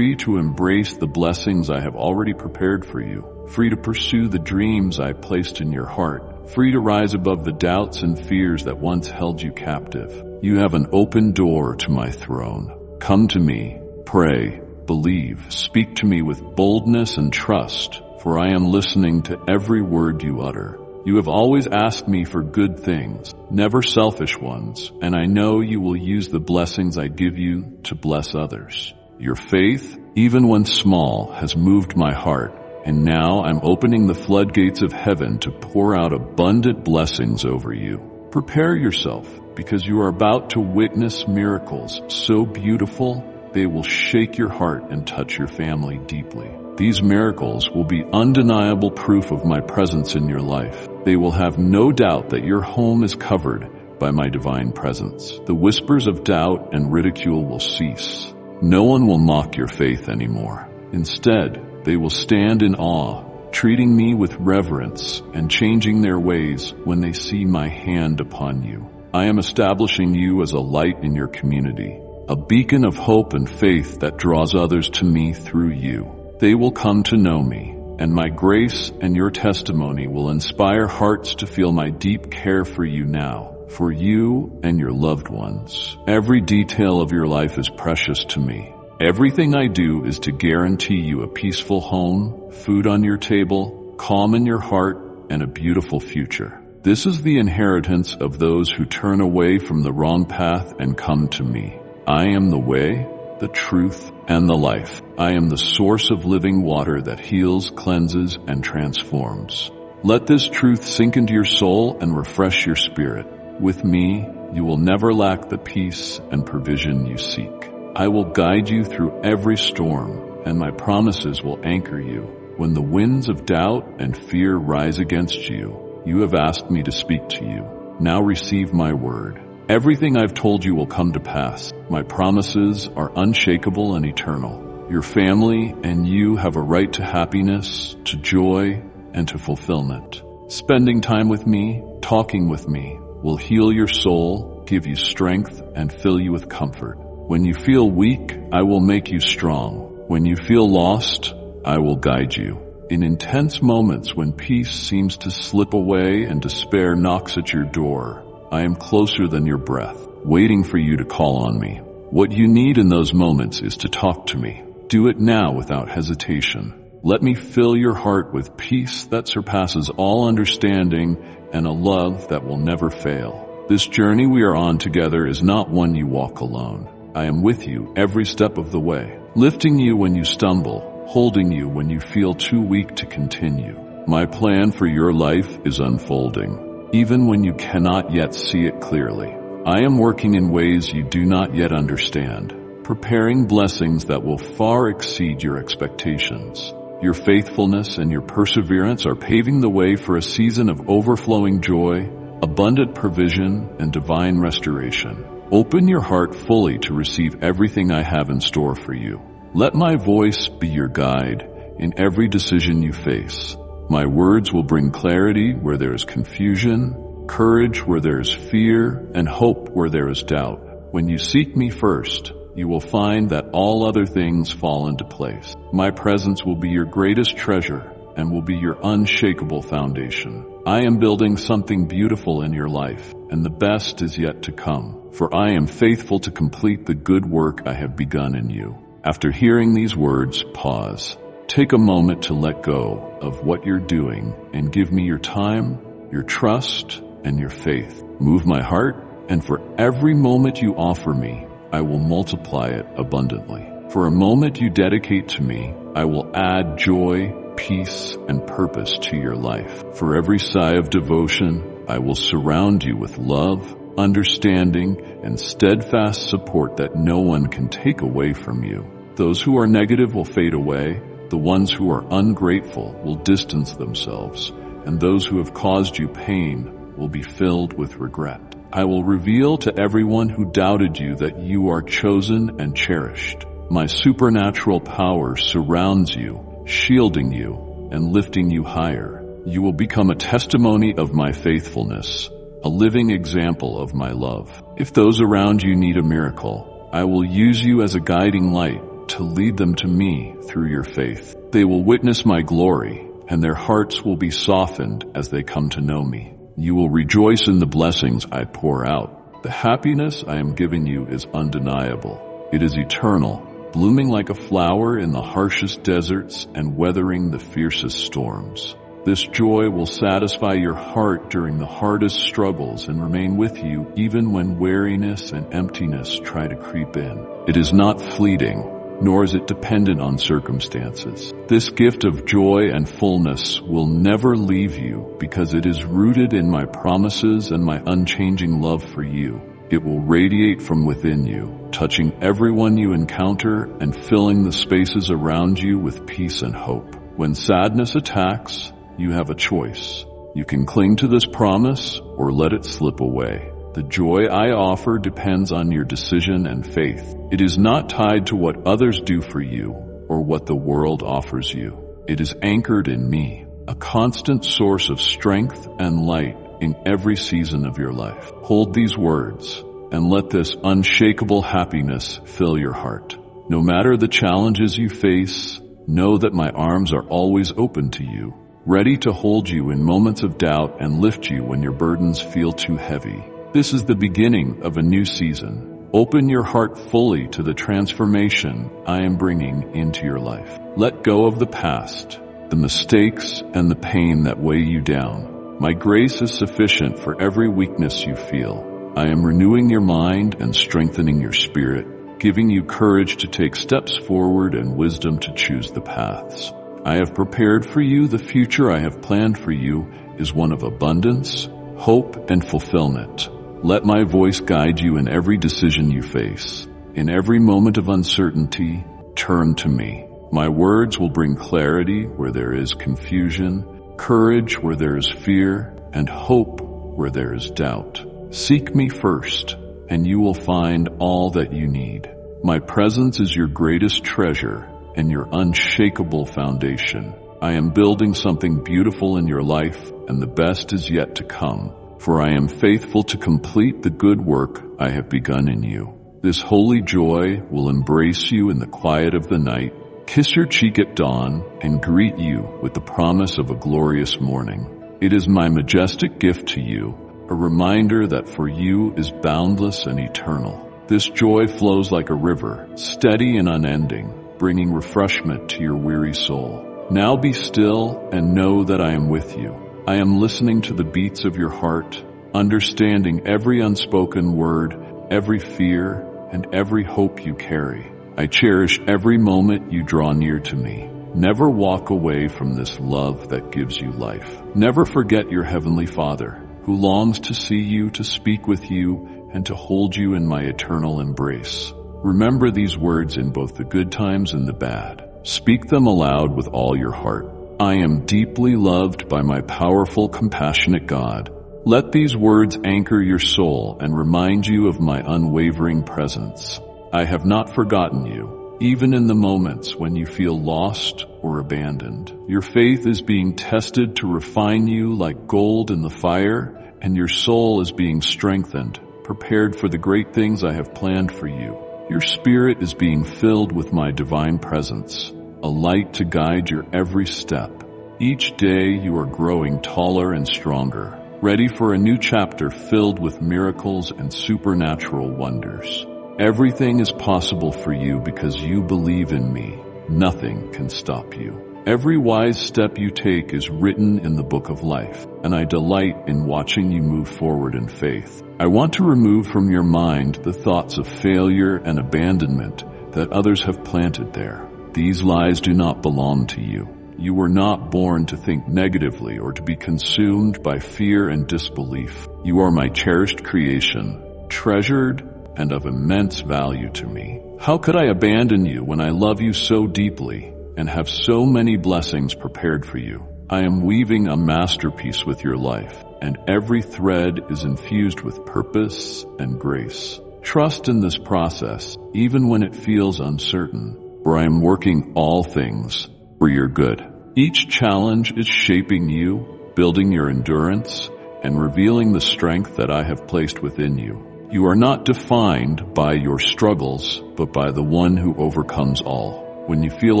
A: to embrace the blessings I have already prepared for you, free to pursue the dreams I placed in your heart, free to rise above the doubts and fears that once held you captive. You have an open door to my throne. Come to me, pray, believe, speak to me with boldness and trust, for I am listening to every word you utter. You have always asked me for good things, never selfish ones, and I know you will use the blessings I give you to bless others. Your faith, even when small, has moved my heart, and now I'm opening the floodgates of heaven to pour out abundant blessings over you. Prepare yourself, because you are about to witness miracles so beautiful they will shake your heart and touch your family deeply. These miracles will be undeniable proof of my presence in your life. They will have no doubt that your home is covered by my divine presence. The whispers of doubt and ridicule will cease. No one will mock your faith anymore. Instead, they will stand in awe, treating me with reverence and changing their ways when they see my hand upon you. I am establishing you as a light in your community, a beacon of hope and faith that draws others to me through you. They will come to know me, and my grace and your testimony will inspire hearts to feel my deep care for you now, for you and your loved ones. Every detail of your life is precious to me. Everything I do is to guarantee you a peaceful home, food on your table, calm in your heart, and a beautiful future. This is the inheritance of those who turn away from the wrong path and come to me. I am the way, the truth, and the life. I am the source of living water that heals, cleanses, and transforms. Let this truth sink into your soul and refresh your spirit. With me, you will never lack the peace and provision you seek. I will guide you through every storm, and my promises will anchor you. When the winds of doubt and fear rise against you, you have asked me to speak to you. Now receive my word. Everything I've told you will come to pass. My promises are unshakable and eternal. Your family and you have a right to happiness, to joy, and to fulfillment. Spending time with me, talking with me, will heal your soul, give you strength, and fill you with comfort. When you feel weak, I will make you strong. When you feel lost, I will guide you. In intense moments when peace seems to slip away and despair knocks at your door, I am closer than your breath, waiting for you to call on me. What you need in those moments is to talk to me. Do it now without hesitation. Let me fill your heart with peace that surpasses all understanding and a love that will never fail. This journey we are on together is not one you walk alone. I am with you every step of the way, lifting you when you stumble, holding you when you feel too weak to continue. My plan for your life is unfolding, even when you cannot yet see it clearly. I am working in ways you do not yet understand, preparing blessings that will far exceed your expectations. Your faithfulness and your perseverance are paving the way for a season of overflowing joy, abundant provision, and divine restoration. Open your heart fully to receive everything I have in store for you. Let my voice be your guide in every decision you face. My words will bring clarity where there is confusion, courage where there is fear, and hope where there is doubt. When you seek me first, you will find that all other things fall into place. My presence will be your greatest treasure and will be your unshakable foundation. I am building something beautiful in your life, and the best is yet to come, for I am faithful to complete the good work I have begun in you. After hearing these words, pause. Take a moment to let go of what you're doing and give me your time, your trust, and your faith. Move my heart, and for every moment you offer me, I will multiply it abundantly. For a moment you dedicate to me, I will add joy, peace, and purpose to your life. For every sigh of devotion, I will surround you with love, understanding, and steadfast support that no one can take away from you. Those who are negative will fade away, the ones who are ungrateful will distance themselves, and those who have caused you pain will be filled with regret. I will reveal to everyone who doubted you that you are chosen and cherished. My supernatural power surrounds you, shielding you and lifting you higher. You will become a testimony of my faithfulness, a living example of my love. If those around you need a miracle, I will use you as a guiding light to lead them to me through your faith. They will witness my glory, and their hearts will be softened as they come to know me. You will rejoice in the blessings I pour out. The happiness I am giving you is undeniable. It is eternal, blooming like a flower in the harshest deserts and weathering the fiercest storms. This joy will satisfy your heart during the hardest struggles and remain with you even when weariness and emptiness try to creep in. It is not fleeting, nor is it dependent on circumstances. This gift of joy and fullness will never leave you because it is rooted in my promises and my unchanging love for you. It will radiate from within you, touching everyone you encounter and filling the spaces around you with peace and hope. When sadness attacks, you have a choice. You can cling to this promise or let it slip away. The joy I offer depends on your decision and faith. It is not tied to what others do for you or what the world offers you. It is anchored in me, a constant source of strength and light in every season of your life. Hold these words and let this unshakable happiness fill your heart. No matter the challenges you face, know that my arms are always open to you, ready to hold you in moments of doubt and lift you when your burdens feel too heavy. This is the beginning of a new season. Open your heart fully to the transformation I am bringing into your life. Let go of the past, the mistakes, and the pain that weigh you down. My grace is sufficient for every weakness you feel. I am renewing your mind and strengthening your spirit, giving you courage to take steps forward and wisdom to choose the paths. I have prepared for you. The future I have planned for you is one of abundance, hope, and fulfillment. Let my voice guide you in every decision you face. In every moment of uncertainty, turn to me. My words will bring clarity where there is confusion, courage where there is fear, and hope where there is doubt. Seek me first, and you will find all that you need. My presence is your greatest treasure and your unshakable foundation. I am building something beautiful in your life, and the best is yet to come, for I am faithful to complete the good work I have begun in you. This holy joy will embrace you in the quiet of the night, kiss your cheek at dawn, and greet you with the promise of a glorious morning. It is my majestic gift to you, a reminder that for you is boundless and eternal. This joy flows like a river, steady and unending, bringing refreshment to your weary soul. Now be still and know that I am with you. I am listening to the beats of your heart, understanding every unspoken word, every fear, and every hope you carry. I cherish every moment you draw near to me. Never walk away from this love that gives you life. Never forget your Heavenly Father, who longs to see you, to speak with you, and to hold you in my eternal embrace. Remember these words in both the good times and the bad. Speak them aloud with all your heart. I am deeply loved by my powerful, compassionate God. Let these words anchor your soul and remind you of my unwavering presence. I have not forgotten you, even in the moments when you feel lost or abandoned. Your faith is being tested to refine you like gold in the fire, and your soul is being strengthened, prepared for the great things I have planned for you. Your spirit is being filled with my divine presence, a light to guide your every step. Each day you are growing taller and stronger, ready for a new chapter filled with miracles and supernatural wonders. Everything is possible for you because you believe in me. Nothing can stop you. Every wise step you take is written in the book of life, and I delight in watching you move forward in faith. I want to remove from your mind the thoughts of failure and abandonment that others have planted there. These lies do not belong to you. You were not born to think negatively or to be consumed by fear and disbelief. You are my cherished creation, treasured and of immense value to me. How could I abandon you when I love you so deeply and have so many blessings prepared for you? I am weaving a masterpiece with your life, and every thread is infused with purpose and grace. Trust in this process, even when it feels uncertain, for I am working all things for your good. Each challenge is shaping you, building your endurance, and revealing the strength that I have placed within you. You are not defined by your struggles, but by the one who overcomes all. When you feel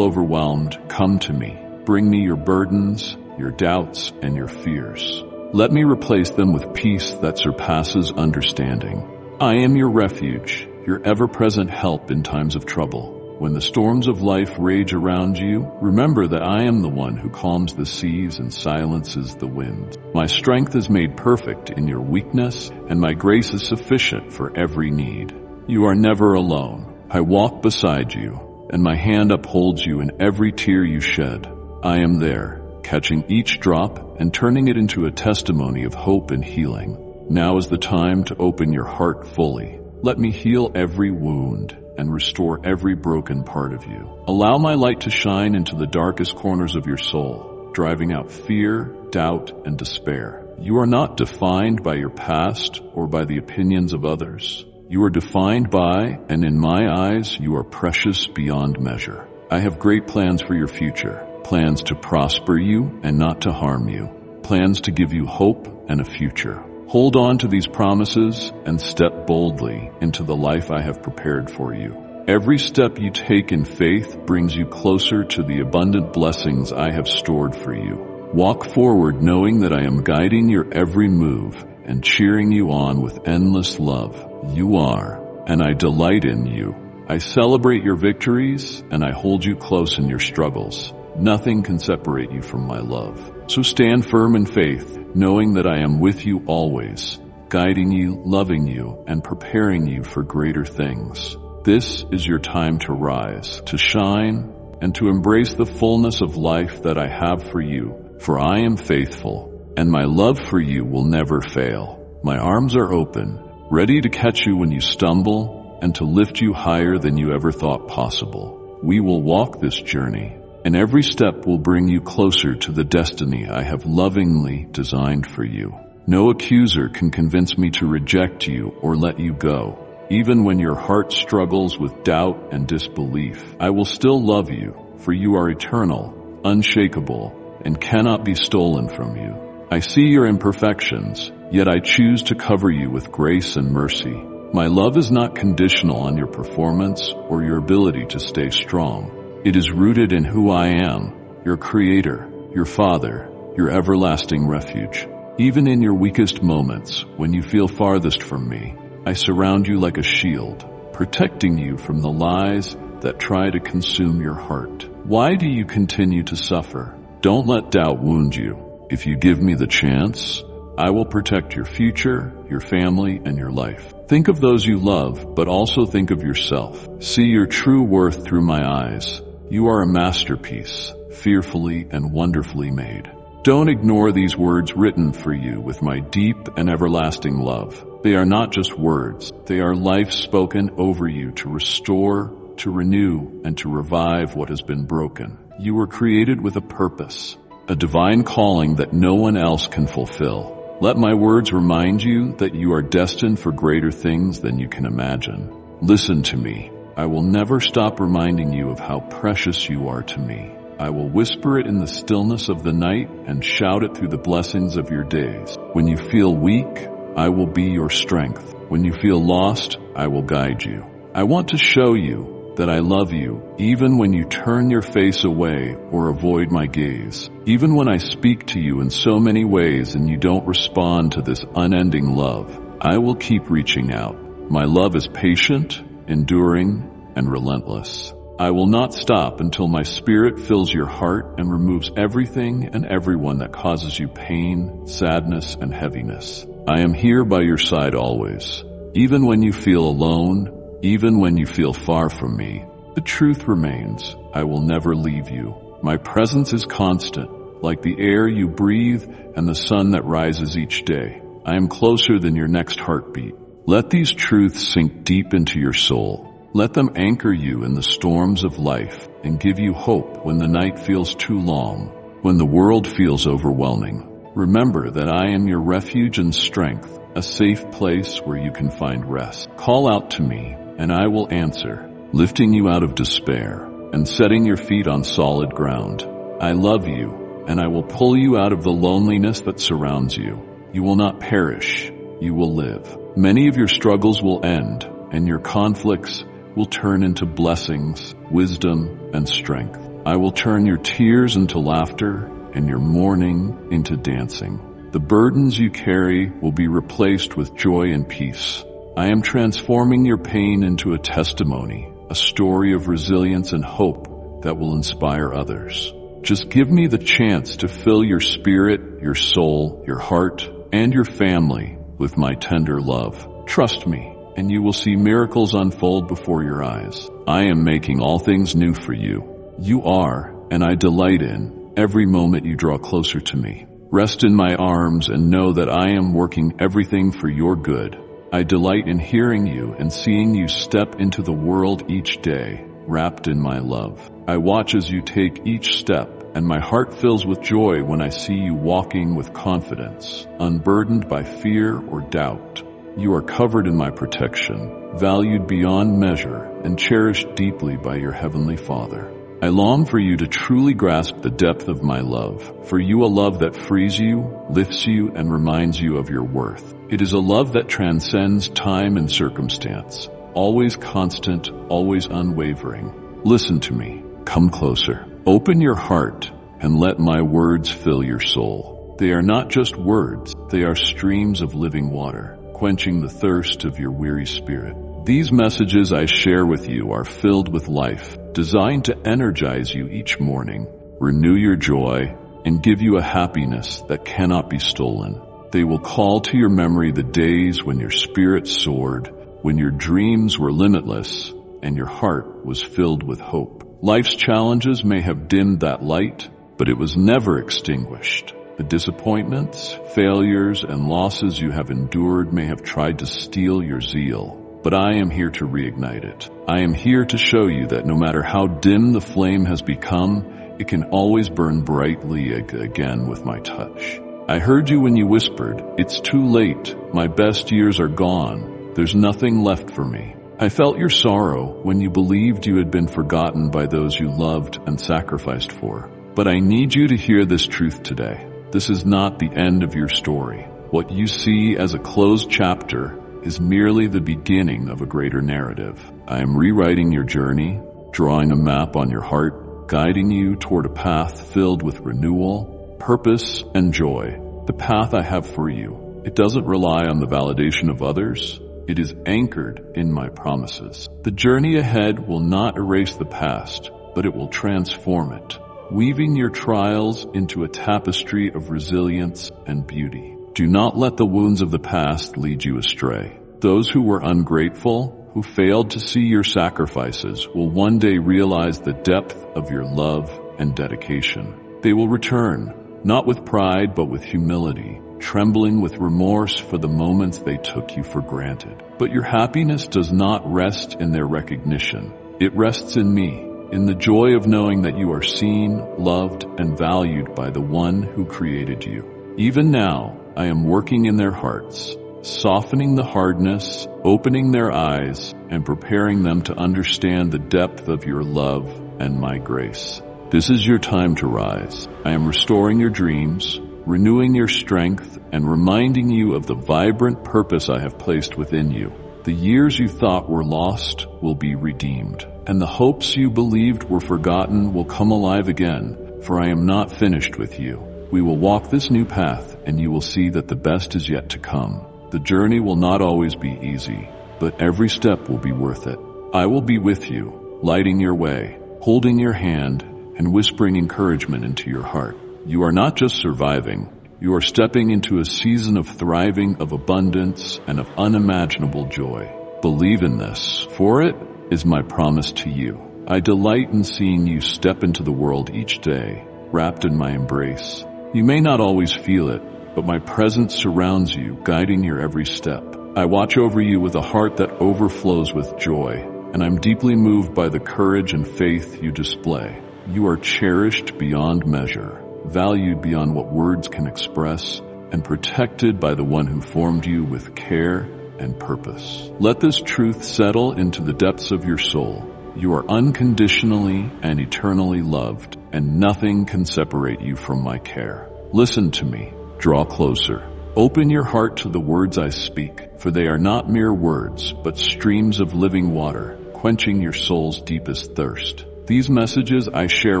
A: overwhelmed, come to me. Bring me your burdens, your doubts, and your fears. Let me replace them with peace that surpasses understanding. I am your refuge, your ever-present help in times of trouble. When the storms of life rage around you, remember that I am the one who calms the seas and silences the wind. My strength is made perfect in your weakness, and my grace is sufficient for every need. You are never alone. I walk beside you, and my hand upholds you in every tear you shed. I am there, catching each drop and turning it into a testimony of hope and healing. Now is the time to open your heart fully. Let me heal every wound and restore every broken part of you. Allow my light to shine into the darkest corners of your soul, driving out fear, doubt, and despair. You are not defined by your past or by the opinions of others. You are defined by, and in my eyes, you are precious beyond measure. I have great plans for your future, plans to prosper you and not to harm you, plans to give you hope and a future. Hold on to these promises and step boldly into the life I have prepared for you. Every step you take in faith brings you closer to the abundant blessings I have stored for you. Walk forward knowing that I am guiding your every move and cheering you on with endless love. You are, and I delight in you. I celebrate your victories, and I hold you close in your struggles. Nothing can separate you from my love. So stand firm in faith, knowing that I am with you always, guiding you, loving you, and preparing you for greater things. This is your time to rise, to shine, and to embrace the fullness of life that I have for you, for I am faithful, and my love for you will never fail. My arms are open, ready to catch you when you stumble, and to lift you higher than you ever thought possible. We will walk this journey, and every step will bring you closer to the destiny I have lovingly designed for you. No accuser can convince me to reject you or let you go. Even when your heart struggles with doubt and disbelief, I will still love you, for you are eternal, unshakable, and cannot be stolen from you. I see your imperfections, yet I choose to cover you with grace and mercy. My love is not conditional on your performance or your ability to stay strong. It is rooted in who I am, your Creator, your Father, your everlasting refuge. Even in your weakest moments, when you feel farthest from me, I surround you like a shield, protecting you from the lies that try to consume your heart. Why do you continue to suffer? Don't let doubt wound you. If you give me the chance, I will protect your future, your family, and your life. Think of those you love, but also think of yourself. See your true worth through my eyes. You are a masterpiece, fearfully and wonderfully made. Don't ignore these words written for you with my deep and everlasting love. They are not just words. They are life spoken over you to restore, to renew, and to revive what has been broken. You were created with a purpose, a divine calling that no one else can fulfill. Let my words remind you that you are destined for greater things than you can imagine. Listen to me. I will never stop reminding you of how precious you are to me. I will whisper it in the stillness of the night and shout it through the blessings of your days. When you feel weak, I will be your strength. When you feel lost, I will guide you. I want to show you that I love you, even when you turn your face away or avoid my gaze. Even when I speak to you in so many ways and you don't respond to this unending love, I will keep reaching out. My love is patient, enduring, and relentless. I will not stop until my spirit fills your heart and removes everything and everyone that causes you pain, sadness, and heaviness. I am here by your side always. Even when you feel alone, even when you feel far from me, the truth remains. I will never leave you. My presence is constant, like the air you breathe and the sun that rises each day. I am closer than your next heartbeat. Let these truths sink deep into your soul. Let them anchor you in the storms of life and give you hope when the night feels too long, when the world feels overwhelming. Remember that I am your refuge and strength, a safe place where you can find rest. Call out to me, and I will answer, lifting you out of despair and setting your feet on solid ground. I love you, and I will pull you out of the loneliness that surrounds you. You will not perish, you will live. Many of your struggles will end, and your conflicts will turn into blessings, wisdom, and strength. I will turn your tears into laughter and your mourning into dancing. The burdens you carry will be replaced with joy and peace. I am transforming your pain into a testimony, a story of resilience and hope that will inspire others. Just give me the chance to fill your spirit, your soul, your heart, and your family with my tender love. Trust me, and you will see miracles unfold before your eyes. I am making all things new for you. You are, and I delight in, every moment you draw closer to me. Rest in my arms and know that I am working everything for your good. I delight in hearing you and seeing you step into the world each day, wrapped in my love. I watch as you take each step, and my heart fills with joy when I see you walking with confidence, unburdened by fear or doubt. You are covered in my protection, valued beyond measure, and cherished deeply by your Heavenly Father. I long for you to truly grasp the depth of my love, for you a love that frees you, lifts you, and reminds you of your worth. It is a love that transcends time and circumstance, always constant, always unwavering. Listen to me. Come closer. Open your heart and let my words fill your soul. They are not just words, they are streams of living water, quenching the thirst of your weary spirit. These messages I share with you are filled with life, designed to energize you each morning, renew your joy, and give you a happiness that cannot be stolen. They will call to your memory the days when your spirit soared, when your dreams were limitless, and your heart was filled with hope. Life's challenges may have dimmed that light, but it was never extinguished. The disappointments, failures, and losses you have endured may have tried to steal your zeal, but I am here to reignite it. I am here to show you that no matter how dim the flame has become, it can always burn brightly again with my touch. I heard you when you whispered, "It's too late. My best years are gone. There's nothing left for me." I felt your sorrow when you believed you had been forgotten by those you loved and sacrificed for. But I need you to hear this truth today. This is not the end of your story. What you see as a closed chapter is merely the beginning of a greater narrative. I am rewriting your journey, drawing a map on your heart, guiding you toward a path filled with renewal, purpose, and joy. The path I have for you. It doesn't rely on the validation of others. It is anchored in my promises. The journey ahead will not erase the past, but it will transform it, weaving your trials into a tapestry of resilience and beauty. Do not let the wounds of the past lead you astray. Those who were ungrateful, who failed to see your sacrifices, will one day realize the depth of your love and dedication. They will return, not with pride, but with humility, trembling with remorse for the moments they took you for granted. But your happiness does not rest in their recognition. It rests in me, in the joy of knowing that you are seen, loved, and valued by the one who created you. Even now, I am working in their hearts, softening the hardness, opening their eyes, and preparing them to understand the depth of your love and my grace. This is your time to rise. I am restoring your dreams, renewing your strength, and reminding you of the vibrant purpose I have placed within you. The years you thought were lost will be redeemed, and the hopes you believed were forgotten will come alive again, for I am not finished with you. We will walk this new path, and you will see that the best is yet to come. The journey will not always be easy, but every step will be worth it. I will be with you, lighting your way, holding your hand, and whispering encouragement into your heart. You are not just surviving, you are stepping into a season of thriving, of abundance, and of unimaginable joy. Believe in this, for it is my promise to you. I delight in seeing you step into the world each day, wrapped in my embrace. You may not always feel it, but my presence surrounds you, guiding your every step. I watch over you with a heart that overflows with joy, and I'm deeply moved by the courage and faith you display. You are cherished beyond measure, valued beyond what words can express, and protected by the one who formed you with care and purpose. Let this truth settle into the depths of your soul. You are unconditionally and eternally loved, and nothing can separate you from my care. Listen to me. Draw closer. Open your heart to the words I speak, for they are not mere words, but streams of living water, quenching your soul's deepest thirst. These messages I share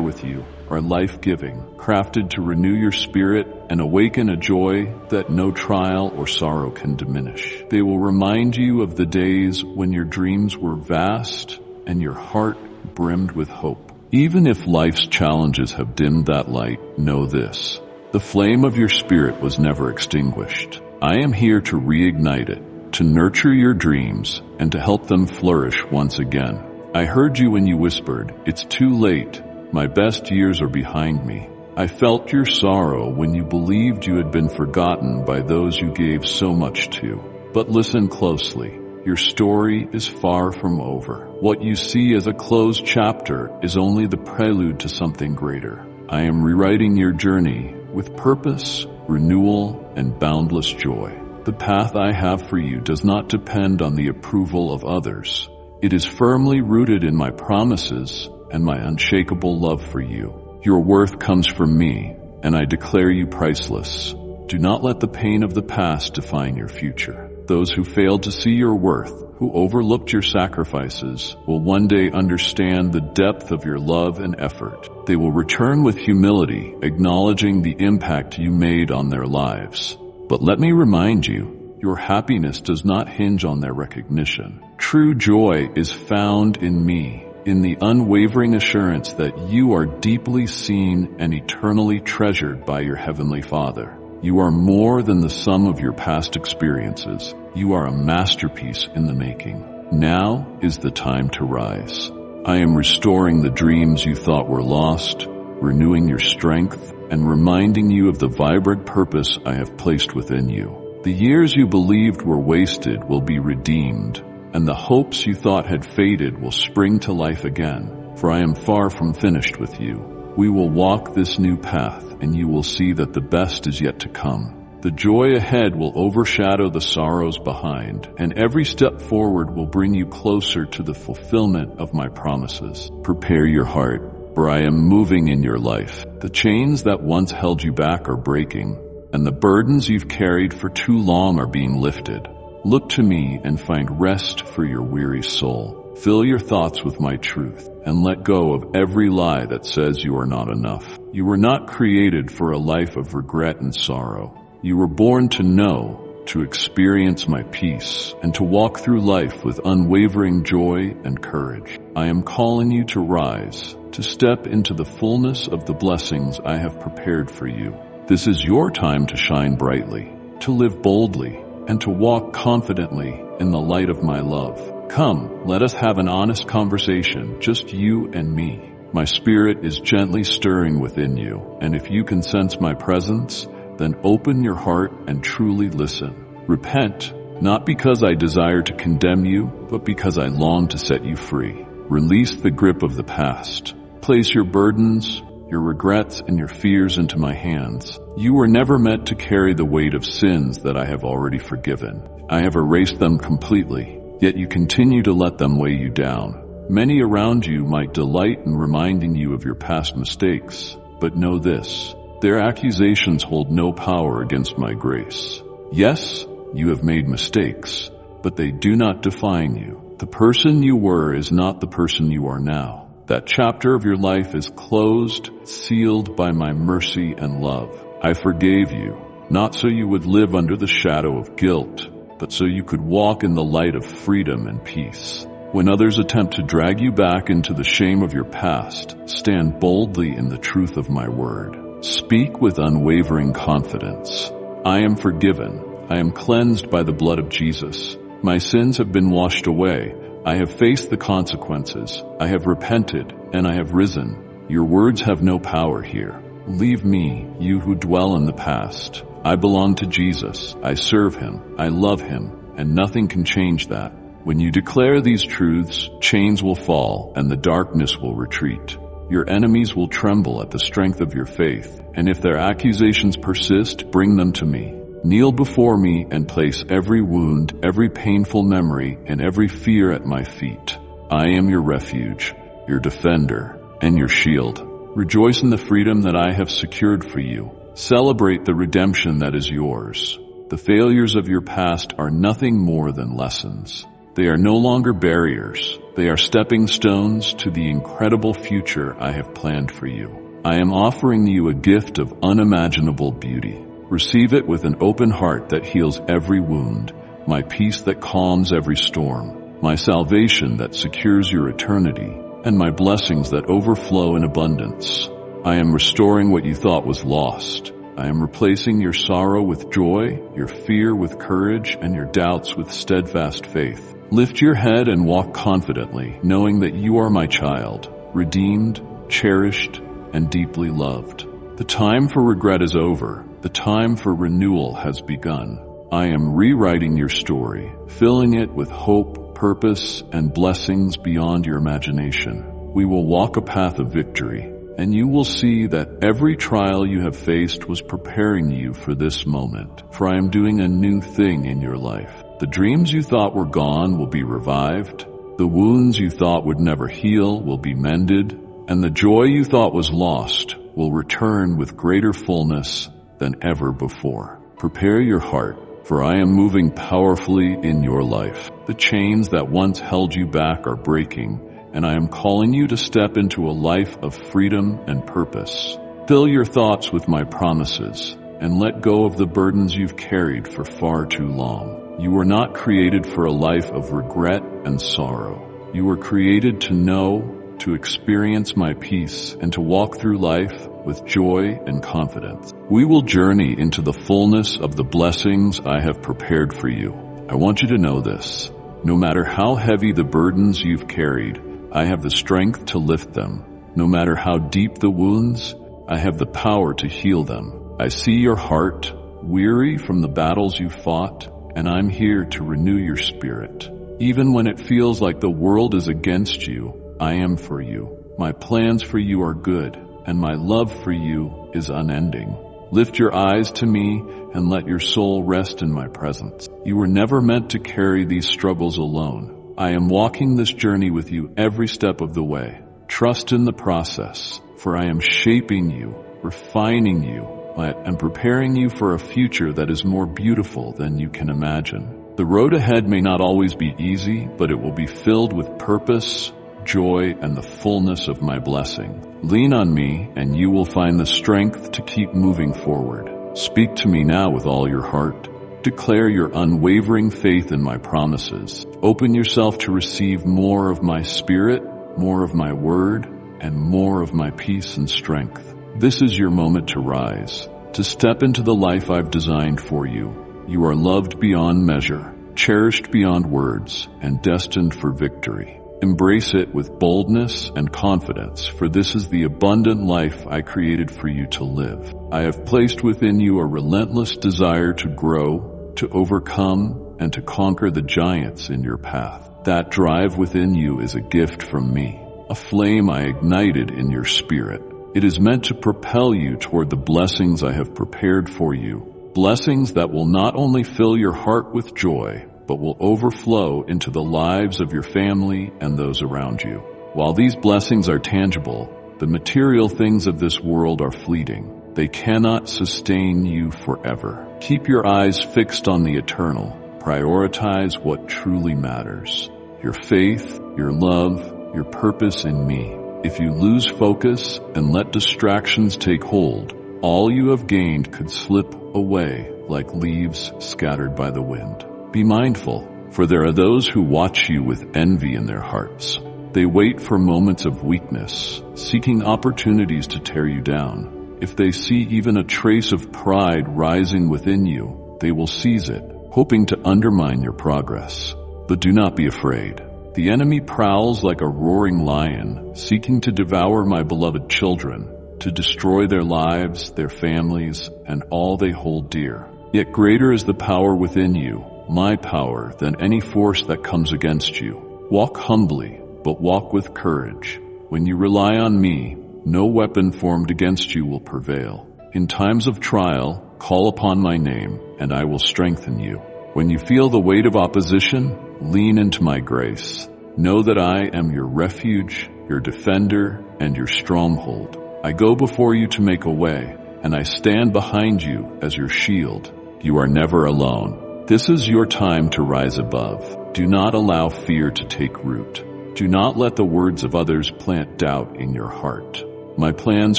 A: with you are life-giving, crafted to renew your spirit and awaken a joy that no trial or sorrow can diminish. They will remind you of the days when your dreams were vast and your heart brimmed with hope. Even if life's challenges have dimmed that light, know this: the flame of your spirit was never extinguished. I am here to reignite it, to nurture your dreams, and to help them flourish once again. I heard you when you whispered, "It's too late. My best years are behind me." I felt your sorrow when you believed you had been forgotten by those you gave so much to. But listen closely. Your story is far from over. What you see as a closed chapter is only the prelude to something greater. I am rewriting your journey with purpose, renewal, and boundless joy. The path I have for you does not depend on the approval of others. It is firmly rooted in my promises and my unshakable love for you. Your worth comes from me, and I declare you priceless. Do not let the pain of the past define your future. Those who failed to see your worth, who overlooked your sacrifices, will one day understand the depth of your love and effort. They will return with humility, acknowledging the impact you made on their lives. But let me remind you, your happiness does not hinge on their recognition. True joy is found in me, in the unwavering assurance that you are deeply seen and eternally treasured by your Heavenly Father. You are more than the sum of your past experiences. You are a masterpiece in the making. Now is the time to rise. I am restoring the dreams you thought were lost, renewing your strength, and reminding you of the vibrant purpose I have placed within you. The years you believed were wasted will be redeemed, and the hopes you thought had faded will spring to life again, for I am far from finished with you. We will walk this new path, and you will see that the best is yet to come. The joy ahead will overshadow the sorrows behind, and every step forward will bring you closer to the fulfillment of my promises. Prepare your heart, for I am moving in your life. The chains that once held you back are breaking, and the burdens you've carried for too long are being lifted. Look to me and find rest for your weary soul. Fill your thoughts with my truth, and let go of every lie that says you are not enough. You were not created for a life of regret and sorrow. You were born to know, to experience my peace, and to walk through life with unwavering joy and courage. I am calling you to rise, to step into the fullness of the blessings I have prepared for you. This is your time to shine brightly, to live boldly, and to walk confidently in the light of my love. Come, let us have an honest conversation, just you and me. My spirit is gently stirring within you, and if you can sense my presence, then open your heart and truly listen. Repent, not because I desire to condemn you, but because I long to set you free. Release the grip of the past. Place your burdens, your regrets, and your fears into my hands. You were never meant to carry the weight of sins that I have already forgiven. I have erased them completely, yet you continue to let them weigh you down. Many around you might delight in reminding you of your past mistakes, but know this: their accusations hold no power against my grace. Yes, you have made mistakes, but they do not define you. The person you were is not the person you are now. That chapter of your life is closed, sealed by my mercy and love. I forgave you, not so you would live under the shadow of guilt, but so you could walk in the light of freedom and peace. When others attempt to drag you back into the shame of your past, stand boldly in the truth of my word. Speak with unwavering confidence. I am forgiven. I am cleansed by the blood of Jesus. My sins have been washed away. I have faced the consequences. I have repented, and I have risen. Your words have no power here. Leave me, you who dwell in the past. I belong to Jesus. I serve him. I love him, and nothing can change that. When you declare these truths, chains will fall, and the darkness will retreat. Your enemies will tremble at the strength of your faith, and if their accusations persist, bring them to me. Kneel before me and place every wound, every painful memory, and every fear at my feet. I am your refuge, your defender, and your shield. Rejoice in the freedom that I have secured for you. Celebrate the redemption that is yours. The failures of your past are nothing more than lessons. They are no longer barriers. They are stepping stones to the incredible future I have planned for you. I am offering you a gift of unimaginable beauty. Receive it with an open heart that heals every wound, my peace that calms every storm, my salvation that secures your eternity, and my blessings that overflow in abundance. I am restoring what you thought was lost. I am replacing your sorrow with joy, your fear with courage, and your doubts with steadfast faith. Lift your head and walk confidently, knowing that you are my child, redeemed, cherished, and deeply loved. The time for regret is over. The time for renewal has begun. I am rewriting your story, filling it with hope, purpose, and blessings beyond your imagination. We will walk a path of victory, and you will see that every trial you have faced was preparing you for this moment. For I am doing a new thing in your life. The dreams you thought were gone will be revived. The wounds you thought would never heal will be mended. And the joy you thought was lost will return with greater fullness than ever before. Prepare your heart, for I am moving powerfully in your life. The chains that once held you back are breaking, and I am calling you to step into a life of freedom and purpose. Fill your thoughts with my promises, and let go of the burdens you've carried for far too long. You were not created for a life of regret and sorrow. You were created to know, to experience my peace, and to walk through life with joy and confidence. We will journey into the fullness of the blessings I have prepared for you. I want you to know this. No matter how heavy the burdens you've carried, I have the strength to lift them. No matter how deep the wounds, I have the power to heal them. I see your heart, weary from the battles you fought, and I'm here to renew your spirit. Even when it feels like the world is against you, I am for you. My plans for you are good, and my love for you is unending. Lift your eyes to me and let your soul rest in my presence. You were never meant to carry these struggles alone. I am walking this journey with you every step of the way. Trust in the process, for I am shaping you, refining you, and preparing you for a future that is more beautiful than you can imagine. The road ahead may not always be easy, but it will be filled with purpose, joy, and the fullness of my blessing. Lean on me, and you will find the strength to keep moving forward. Speak to me now with all your heart. Declare your unwavering faith in my promises. Open yourself to receive more of my spirit, more of my word, and more of my peace and strength. This is your moment to rise, to step into the life I've designed for you. You are loved beyond measure, cherished beyond words, and destined for victory. Embrace it with boldness and confidence, for this is the abundant life I created for you to live. I have placed within you a relentless desire to grow, to overcome, and to conquer the giants in your path. That drive within you is a gift from me, a flame I ignited in your spirit. It is meant to propel you toward the blessings I have prepared for you, blessings that will not only fill your heart with joy, but will overflow into the lives of your family and those around you. While these blessings are tangible, the material things of this world are fleeting. They cannot sustain you forever. Keep your eyes fixed on the eternal. Prioritize what truly matters: your faith, your love, your purpose in me. If you lose focus and let distractions take hold, all you have gained could slip away like leaves scattered by the wind. Be mindful, for there are those who watch you with envy in their hearts. They wait for moments of weakness, seeking opportunities to tear you down. If they see even a trace of pride rising within you, they will seize it, hoping to undermine your progress. But do not be afraid. The enemy prowls like a roaring lion, seeking to devour my beloved children, to destroy their lives, their families, and all they hold dear. Yet greater is the power within you, my power, than any force that comes against you. Walk humbly, but walk with courage. When you rely on me, no weapon formed against you will prevail. In times of trial, call upon my name, and I will strengthen you. When you feel the weight of opposition, lean into my grace. Know that I am your refuge, your defender, and your stronghold. I go before you to make a way, and I stand behind you as your shield. You are never alone. This is your time to rise above. Do not allow fear to take root. Do not let the words of others plant doubt in your heart. My plans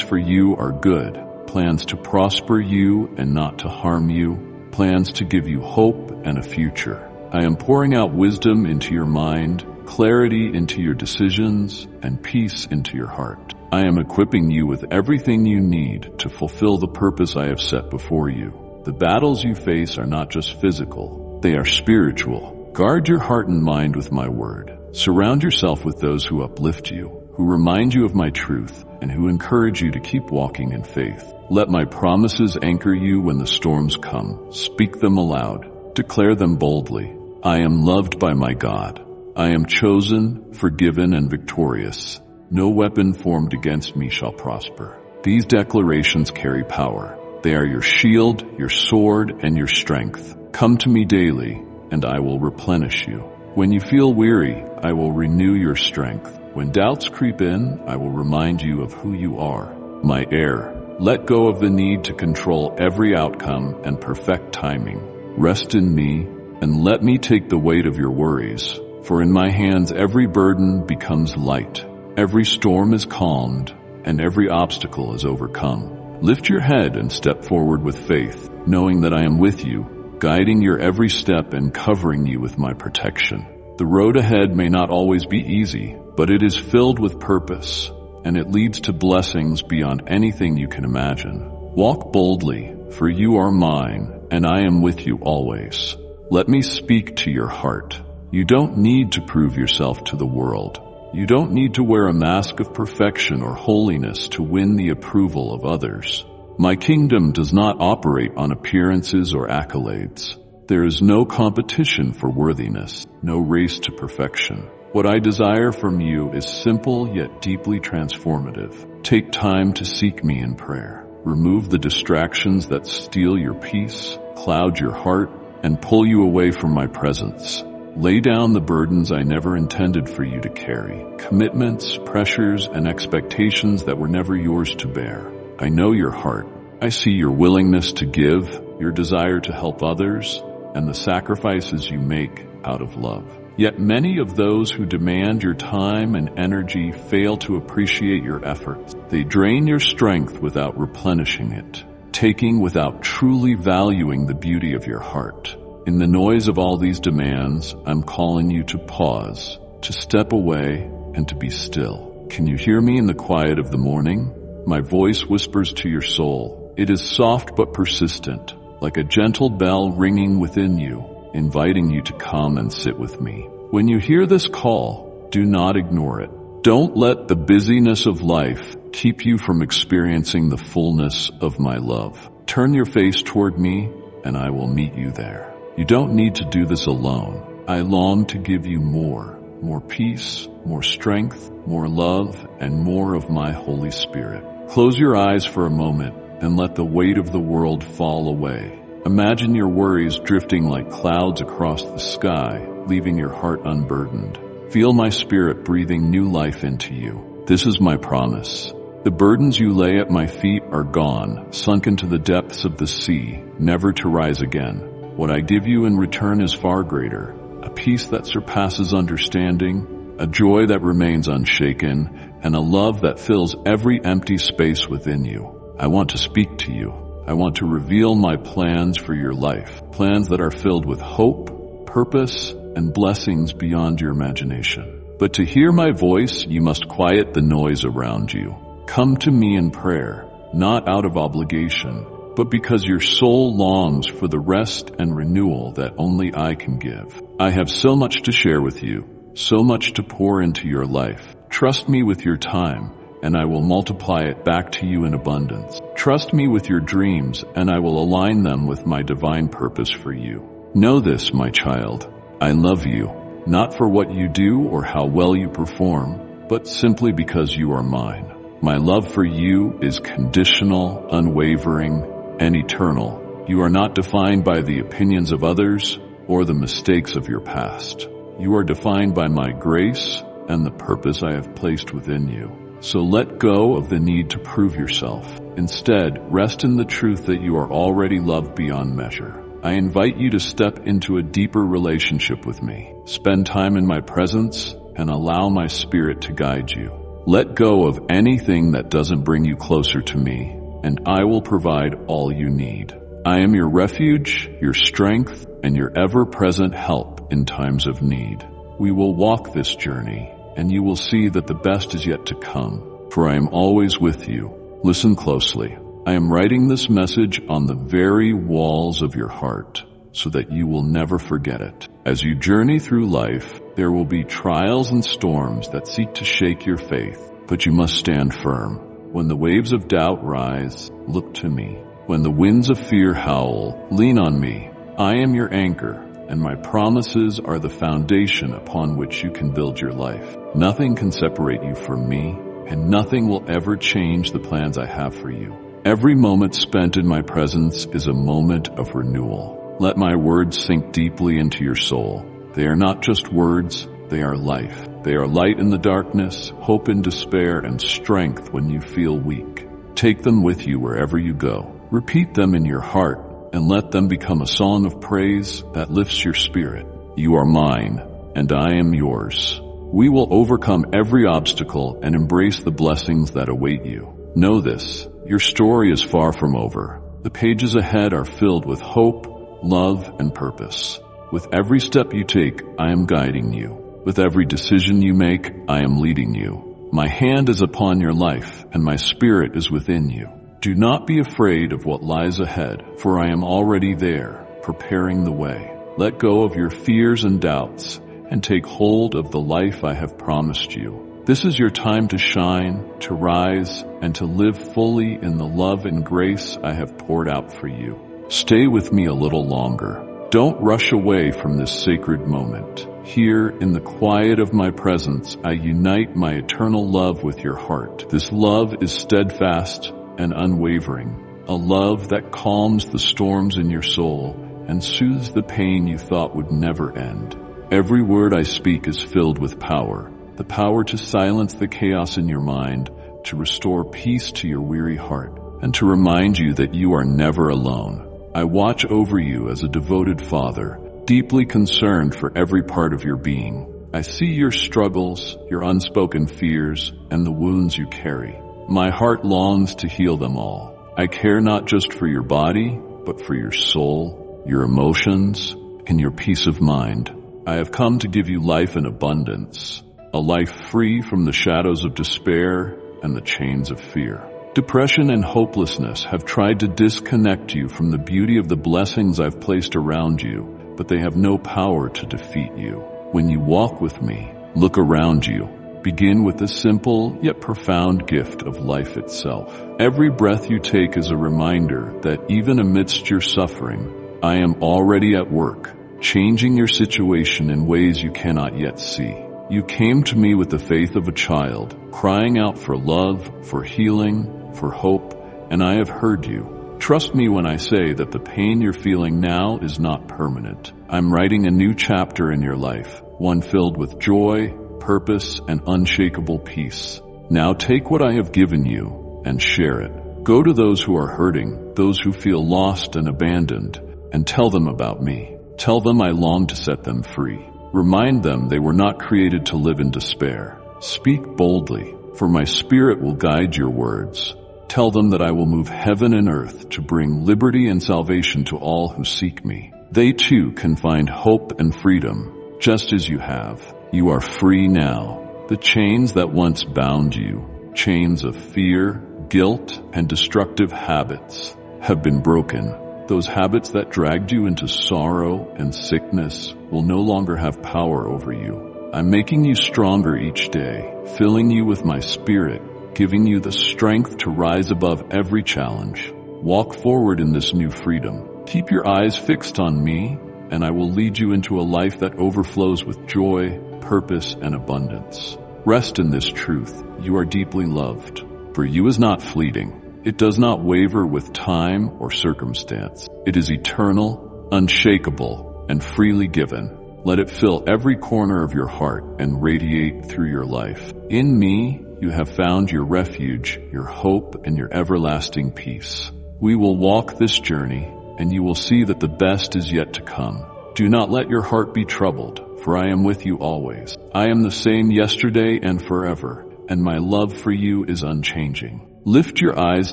A: for you are good, plans to prosper you and not to harm you, plans to give you hope and a future. I am pouring out wisdom into your mind, clarity into your decisions, and peace into your heart. I am equipping you with everything you need to fulfill the purpose I have set before you. The battles you face are not just physical, they are spiritual. Guard your heart and mind with my word. Surround yourself with those who uplift you, who remind you of my truth, and who encourage you to keep walking in faith. Let my promises anchor you when the storms come. Speak them aloud. Declare them boldly. I am loved by my God. I am chosen, forgiven, and victorious. No weapon formed against me shall prosper. These declarations carry power. They are your shield, your sword, and your strength. Come to me daily, and I will replenish you. When you feel weary, I will renew your strength. When doubts creep in, I will remind you of who you are, my heir. Let go of the need to control every outcome and perfect timing. Rest in me, and let me take the weight of your worries. For in my hands every burden becomes light. Every storm is calmed, and every obstacle is overcome. Lift your head and step forward with faith, knowing that I am with you, guiding your every step and covering you with my protection. The road ahead may not always be easy, but it is filled with purpose, and it leads to blessings beyond anything you can imagine. Walk boldly, for you are mine, and I am with you always. Let me speak to your heart. You don't need to prove yourself to the world. You don't need to wear a mask of perfection or holiness to win the approval of others. My kingdom does not operate on appearances or accolades. There is no competition for worthiness, no race to perfection. What I desire from you is simple yet deeply transformative. Take time to seek me in prayer. Remove the distractions that steal your peace, cloud your heart, and pull you away from my presence. Lay down the burdens I never intended for you to carry, commitments, pressures, and expectations that were never yours to bear. I know your heart. I see your willingness to give, your desire to help others, and the sacrifices you make out of love. Yet many of those who demand your time and energy fail to appreciate your efforts. They drain your strength without replenishing it, taking without truly valuing the beauty of your heart. In the noise of all these demands, I'm calling you to pause, to step away, and to be still. Can you hear me in the quiet of the morning? My voice whispers to your soul. It is soft but persistent, like a gentle bell ringing within you, inviting you to come and sit with me. When you hear this call, do not ignore it. Don't let the busyness of life keep you from experiencing the fullness of my love. Turn your face toward me, and I will meet you there. You don't need to do this alone. I long to give you more peace, more strength, more love, and more of my Holy Spirit. Close your eyes for a moment and let the weight of the world fall away. Imagine your worries drifting like clouds across the sky, leaving your heart unburdened. Feel my spirit breathing new life into you. This is my promise. The burdens you lay at my feet are gone, sunk into the depths of the sea, never to rise again. What I give you in return is far greater, a peace that surpasses understanding, a joy that remains unshaken, and a love that fills every empty space within you. I want to speak to you. I want to reveal my plans for your life, plans that are filled with hope, purpose, and blessings beyond your imagination. But to hear my voice, you must quiet the noise around you. Come to me in prayer, not out of obligation, but because your soul longs for the rest and renewal that only I can give. I have so much to share with you, so much to pour into your life. Trust me with your time, and I will multiply it back to you in abundance. Trust me with your dreams, and I will align them with my divine purpose for you. Know this, my child. I love you, not for what you do or how well you perform, but simply because you are mine. My love for you is conditional, unwavering, and eternal. You are not defined by the opinions of others or the mistakes of your past. You are defined by my grace and the purpose I have placed within you. So let go of the need to prove yourself. Instead, rest in the truth that you are already loved beyond measure. I invite you to step into a deeper relationship with me. Spend time in my presence and allow my spirit to guide you. Let go of anything that doesn't bring you closer to me, and I will provide all you need. I am your refuge, your strength, and your ever-present help in times of need. We will walk this journey, and you will see that the best is yet to come, for I am always with you. Listen closely. I am writing this message on the very walls of your heart, so that you will never forget it. As you journey through life, there will be trials and storms that seek to shake your faith, but you must stand firm. When the waves of doubt rise, look to me. When the winds of fear howl, lean on me. I am your anchor, and my promises are the foundation upon which you can build your life. Nothing can separate you from me, and nothing will ever change the plans I have for you. Every moment spent in my presence is a moment of renewal. Let my words sink deeply into your soul. They are not just words, they are life. They are light in the darkness, hope in despair, and strength when you feel weak. Take them with you wherever you go. Repeat them in your heart, and let them become a song of praise that lifts your spirit. You are mine, and I am yours. We will overcome every obstacle and embrace the blessings that await you. Know this, your story is far from over. The pages ahead are filled with hope, love, and purpose. With every step you take, I am guiding you. With every decision you make, I am leading you. My hand is upon your life, and my spirit is within you. Do not be afraid of what lies ahead, for I am already there, preparing the way. Let go of your fears and doubts, and take hold of the life I have promised you. This is your time to shine, to rise, and to live fully in the love and grace I have poured out for you. Stay with me a little longer. Don't rush away from this sacred moment. Here, in the quiet of my presence, I unite my eternal love with your heart. This love is steadfast and unwavering, a love that calms the storms in your soul and soothes the pain you thought would never end. Every word I speak is filled with power, the power to silence the chaos in your mind, to restore peace to your weary heart, and to remind you that you are never alone. I watch over you as a devoted father, deeply concerned for every part of your being. I see your struggles, your unspoken fears, and the wounds you carry. My heart longs to heal them all. I care not just for your body, but for your soul, your emotions, and your peace of mind. I have come to give you life in abundance, a life free from the shadows of despair and the chains of fear. Depression and hopelessness have tried to disconnect you from the beauty of the blessings I've placed around you, but they have no power to defeat you. When you walk with me, look around you. Begin with the simple yet profound gift of life itself. Every breath you take is a reminder that even amidst your suffering, I am already at work, changing your situation in ways you cannot yet see. You came to me with the faith of a child, crying out for love, for healing, for hope, and I have heard you. Trust me when I say that the pain you're feeling now is not permanent. I'm writing a new chapter in your life, one filled with joy, purpose, and unshakable peace. Now take what I have given you and share it. Go to those who are hurting, those who feel lost and abandoned, and tell them about me. Tell them I long to set them free. Remind them they were not created to live in despair. Speak boldly, for my spirit will guide your words. Tell them that I will move heaven and earth to bring liberty and salvation to all who seek me. They too can find hope and freedom, just as you have. You are free now. The chains that once bound you, chains of fear, guilt, and destructive habits, have been broken. Those habits that dragged you into sorrow and sickness will no longer have power over you. I'm making you stronger each day, filling you with my spirit, giving you the strength to rise above every challenge. Walk forward in this new freedom. Keep your eyes fixed on me, and I will lead you into a life that overflows with joy, purpose, and abundance. Rest in this truth. You are deeply loved. For you is not fleeting. It does not waver with time or circumstance. It is eternal, unshakable, and freely given. Let it fill every corner of your heart and radiate through your life. In me, you have found your refuge, your hope, and your everlasting peace. We will walk this journey, and you will see that the best is yet to come. Do not let your heart be troubled, for I am with you always. I am the same yesterday and forever, and my love for you is unchanging. Lift your eyes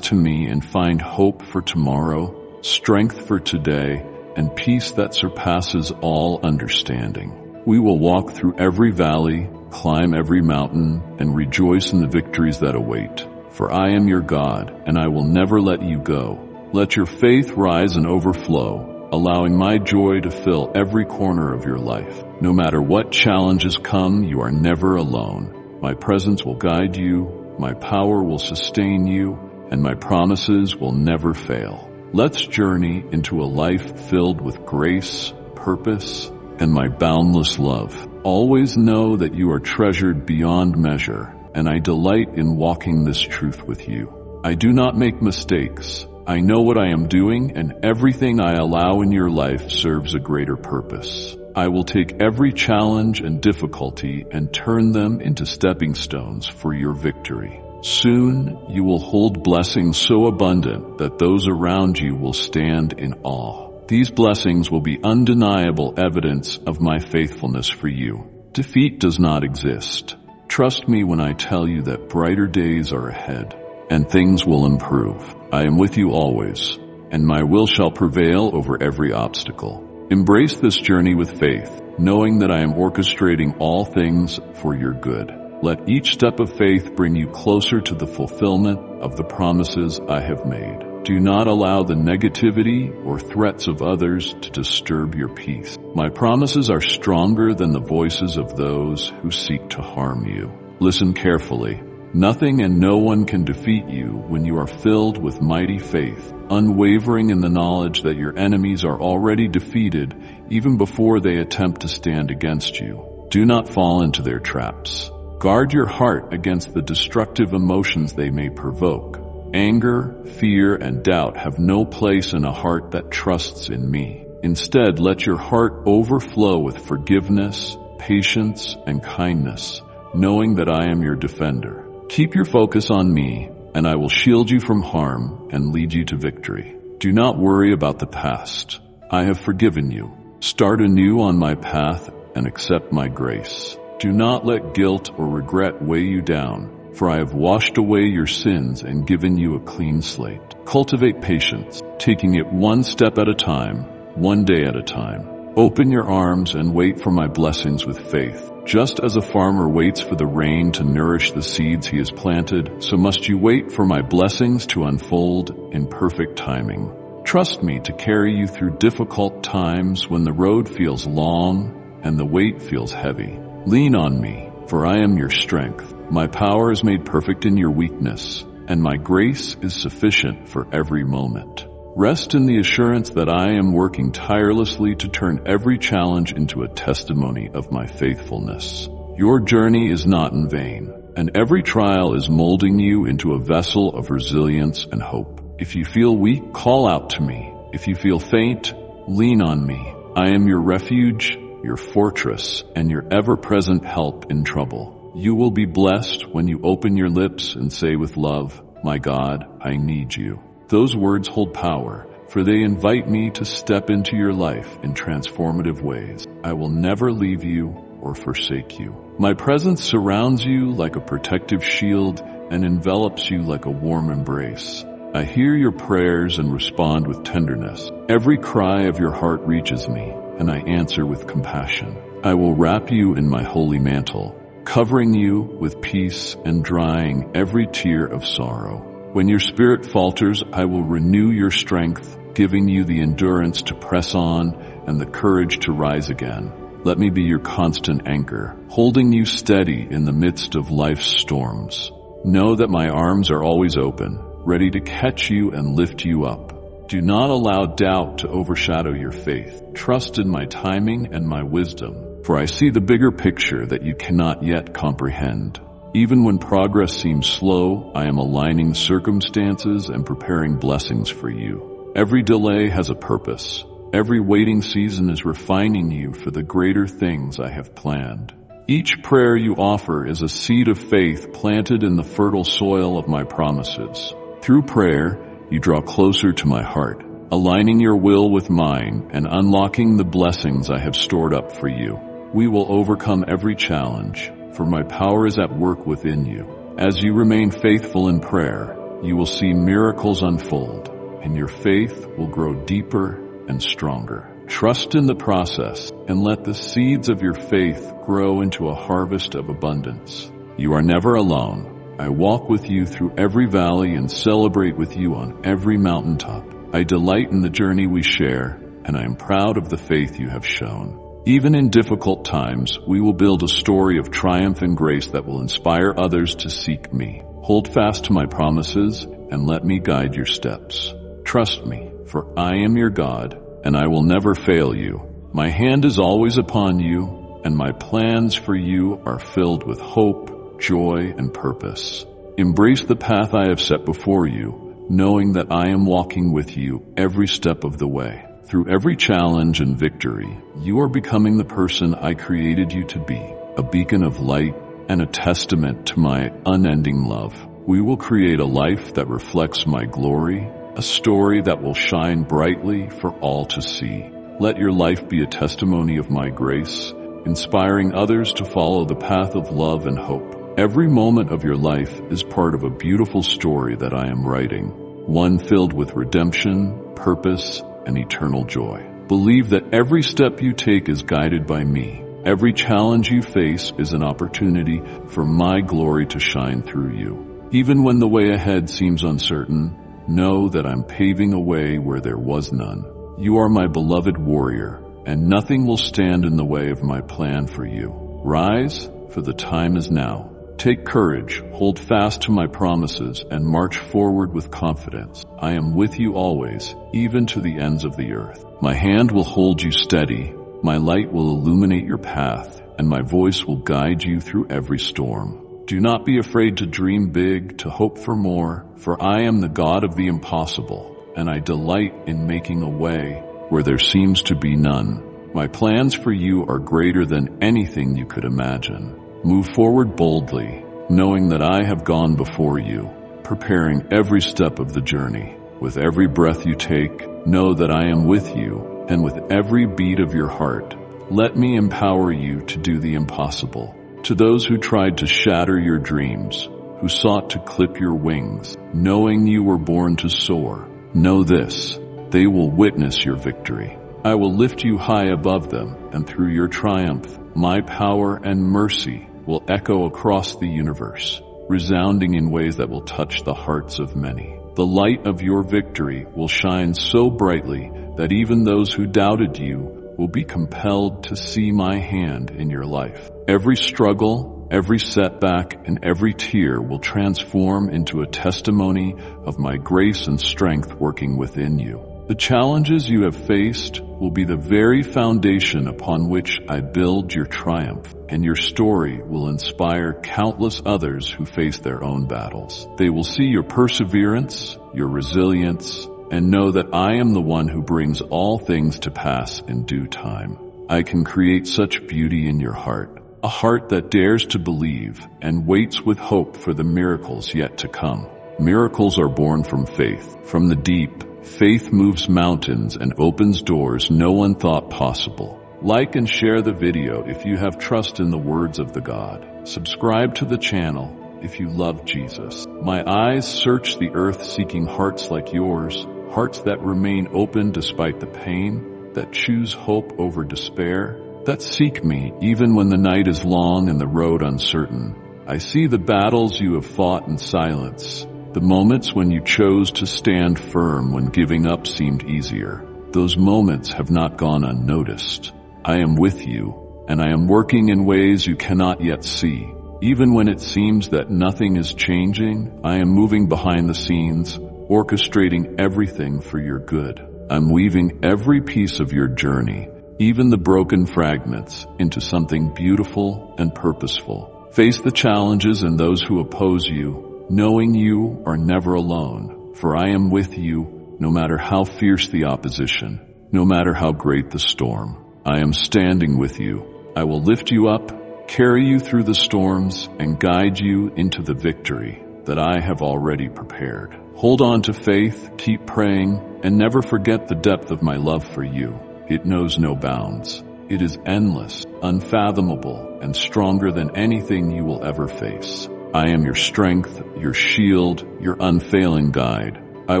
A: to me and find hope for tomorrow, strength for today, and peace that surpasses all understanding. We will walk through every valley, climb every mountain, and rejoice in the victories that await. For I am your God, and I will never let you go. Let your faith rise and overflow, allowing my joy to fill every corner of your life. No matter what challenges come, you are never alone. My presence will guide you, my power will sustain you, and my promises will never fail. Let's journey into a life filled with grace, purpose, and my boundless love. Always know that you are treasured beyond measure, and I delight in walking this truth with you. I do not make mistakes. I know what I am doing, and everything I allow in your life serves a greater purpose. I will take every challenge and difficulty and turn them into stepping stones for your victory. Soon, you will hold blessings so abundant that those around you will stand in awe. These blessings will be undeniable evidence of my faithfulness for you. Defeat does not exist. Trust me when I tell you that brighter days are ahead, and things will improve. I am with you always, and my will shall prevail over every obstacle. Embrace this journey with faith, knowing that I am orchestrating all things for your good. Let each step of faith bring you closer to the fulfillment of the promises I have made. Do not allow the negativity or threats of others to disturb your peace. My promises are stronger than the voices of those who seek to harm you. Listen carefully. Nothing and no one can defeat you when you are filled with mighty faith, unwavering in the knowledge that your enemies are already defeated even before they attempt to stand against you. Do not fall into their traps. Guard your heart against the destructive emotions they may provoke. Anger, fear, and doubt have no place in a heart that trusts in me. Instead, let your heart overflow with forgiveness, patience, and kindness, knowing that I am your defender. Keep your focus on me, and I will shield you from harm and lead you to victory. Do not worry about the past. I have forgiven you. Start anew on my path and accept my grace. Do not let guilt or regret weigh you down, for I have washed away your sins and given you a clean slate. Cultivate patience, taking it one step at a time, one day at a time. Open your arms and wait for my blessings with faith. Just as a farmer waits for the rain to nourish the seeds he has planted, so must you wait for my blessings to unfold in perfect timing. Trust me to carry you through difficult times when the road feels long and the weight feels heavy. Lean on me, for I am your strength. My power is made perfect in your weakness, and my grace is sufficient for every moment. Rest in the assurance that I am working tirelessly to turn every challenge into a testimony of my faithfulness. Your journey is not in vain, and every trial is molding you into a vessel of resilience and hope. If you feel weak, call out to me. If you feel faint, lean on me. I am your refuge, your fortress, and your ever-present help in trouble. You will be blessed when you open your lips and say with love, "My God, I need you." Those words hold power, for they invite me to step into your life in transformative ways. I will never leave you or forsake you. My presence surrounds you like a protective shield and envelops you like a warm embrace. I hear your prayers and respond with tenderness. Every cry of your heart reaches me, and I answer with compassion. I will wrap you in my holy mantle, covering you with peace and drying every tear of sorrow. When your spirit falters, I will renew your strength, giving you the endurance to press on and the courage to rise again. Let me be your constant anchor, holding you steady in the midst of life's storms. Know that my arms are always open, ready to catch you and lift you up. Do not allow doubt to overshadow your faith. Trust in my timing and my wisdom, for I see the bigger picture that you cannot yet comprehend. Even when progress seems slow, I am aligning circumstances and preparing blessings for you. Every delay has a purpose. Every waiting season is refining you for the greater things I have planned. Each prayer you offer is a seed of faith planted in the fertile soil of my promises. Through prayer, you draw closer to my heart, aligning your will with mine and unlocking the blessings I have stored up for you. We will overcome every challenge, for my power is at work within you. As you remain faithful in prayer, you will see miracles unfold, and your faith will grow deeper and stronger. Trust in the process, and let the seeds of your faith grow into a harvest of abundance. You are never alone. I walk with you through every valley and celebrate with you on every mountaintop. I delight in the journey we share, and I am proud of the faith you have shown. Even in difficult times, we will build a story of triumph and grace that will inspire others to seek me. Hold fast to my promises and let me guide your steps. Trust me, for I am your God, and I will never fail you. My hand is always upon you, and my plans for you are filled with hope, joy, and purpose. Embrace the path I have set before you, knowing that I am walking with you every step of the way. Through every challenge and victory, you are becoming the person I created you to be, a beacon of light and a testament to my unending love. We will create a life that reflects my glory, a story that will shine brightly for all to see. Let your life be a testimony of my grace, inspiring others to follow the path of love and hope. Every moment of your life is part of a beautiful story that I am writing, one filled with redemption, purpose, and eternal joy. Believe that every step you take is guided by me. Every challenge you face is an opportunity for my glory to shine through you. Even when the way ahead seems uncertain, know that I'm paving a way where there was none. You are my beloved warrior, and nothing will stand in the way of my plan for you. Rise, for the time is now. Take courage, hold fast to my promises, and march forward with confidence. I am with you always, even to the ends of the earth. My hand will hold you steady, my light will illuminate your path, and my voice will guide you through every storm. Do not be afraid to dream big, to hope for more, for I am the God of the impossible, and I delight in making a way where there seems to be none. My plans for you are greater than anything you could imagine. Move forward boldly, knowing that I have gone before you, preparing every step of the journey. With every breath you take, know that I am with you, and with every beat of your heart, let me empower you to do the impossible. To those who tried to shatter your dreams, who sought to clip your wings, knowing you were born to soar, know this, they will witness your victory. I will lift you high above them, and through your triumph, my power and mercy will echo across the universe, resounding in ways that will touch the hearts of many. The light of your victory will shine so brightly that even those who doubted you will be compelled to see my hand in your life. Every struggle, every setback, and every tear will transform into a testimony of my grace and strength working within you. The challenges you have faced will be the very foundation upon which I build your triumph, and your story will inspire countless others who face their own battles. They will see your perseverance, your resilience, and know that I am the one who brings all things to pass in due time. I can create such beauty in your heart, a heart that dares to believe and waits with hope for the miracles yet to come. Miracles are born from faith. From the deep, faith moves mountains and opens doors no one thought possible. Like and share the video if you have trust in the words of the God. Subscribe to the channel if you love Jesus. My eyes search the earth seeking hearts like yours, hearts that remain open despite the pain, that choose hope over despair, that seek me even when the night is long and the road uncertain. I see the battles you have fought in silence, the moments when you chose to stand firm when giving up seemed easier. Those moments have not gone unnoticed. I am with you, and I am working in ways you cannot yet see. Even when it seems that nothing is changing, I am moving behind the scenes, orchestrating everything for your good. I'm weaving every piece of your journey, even the broken fragments, into something beautiful and purposeful. Face the challenges and those who oppose you, knowing you are never alone, for I am with you no matter how fierce the opposition, no matter how great the storm. I am standing with you. I will lift you up, carry you through the storms, and guide you into the victory that I have already prepared. Hold on to faith, keep praying, and never forget the depth of my love for you. It knows no bounds. It is endless, unfathomable, and stronger than anything you will ever face. I am your strength, your shield, your unfailing guide. I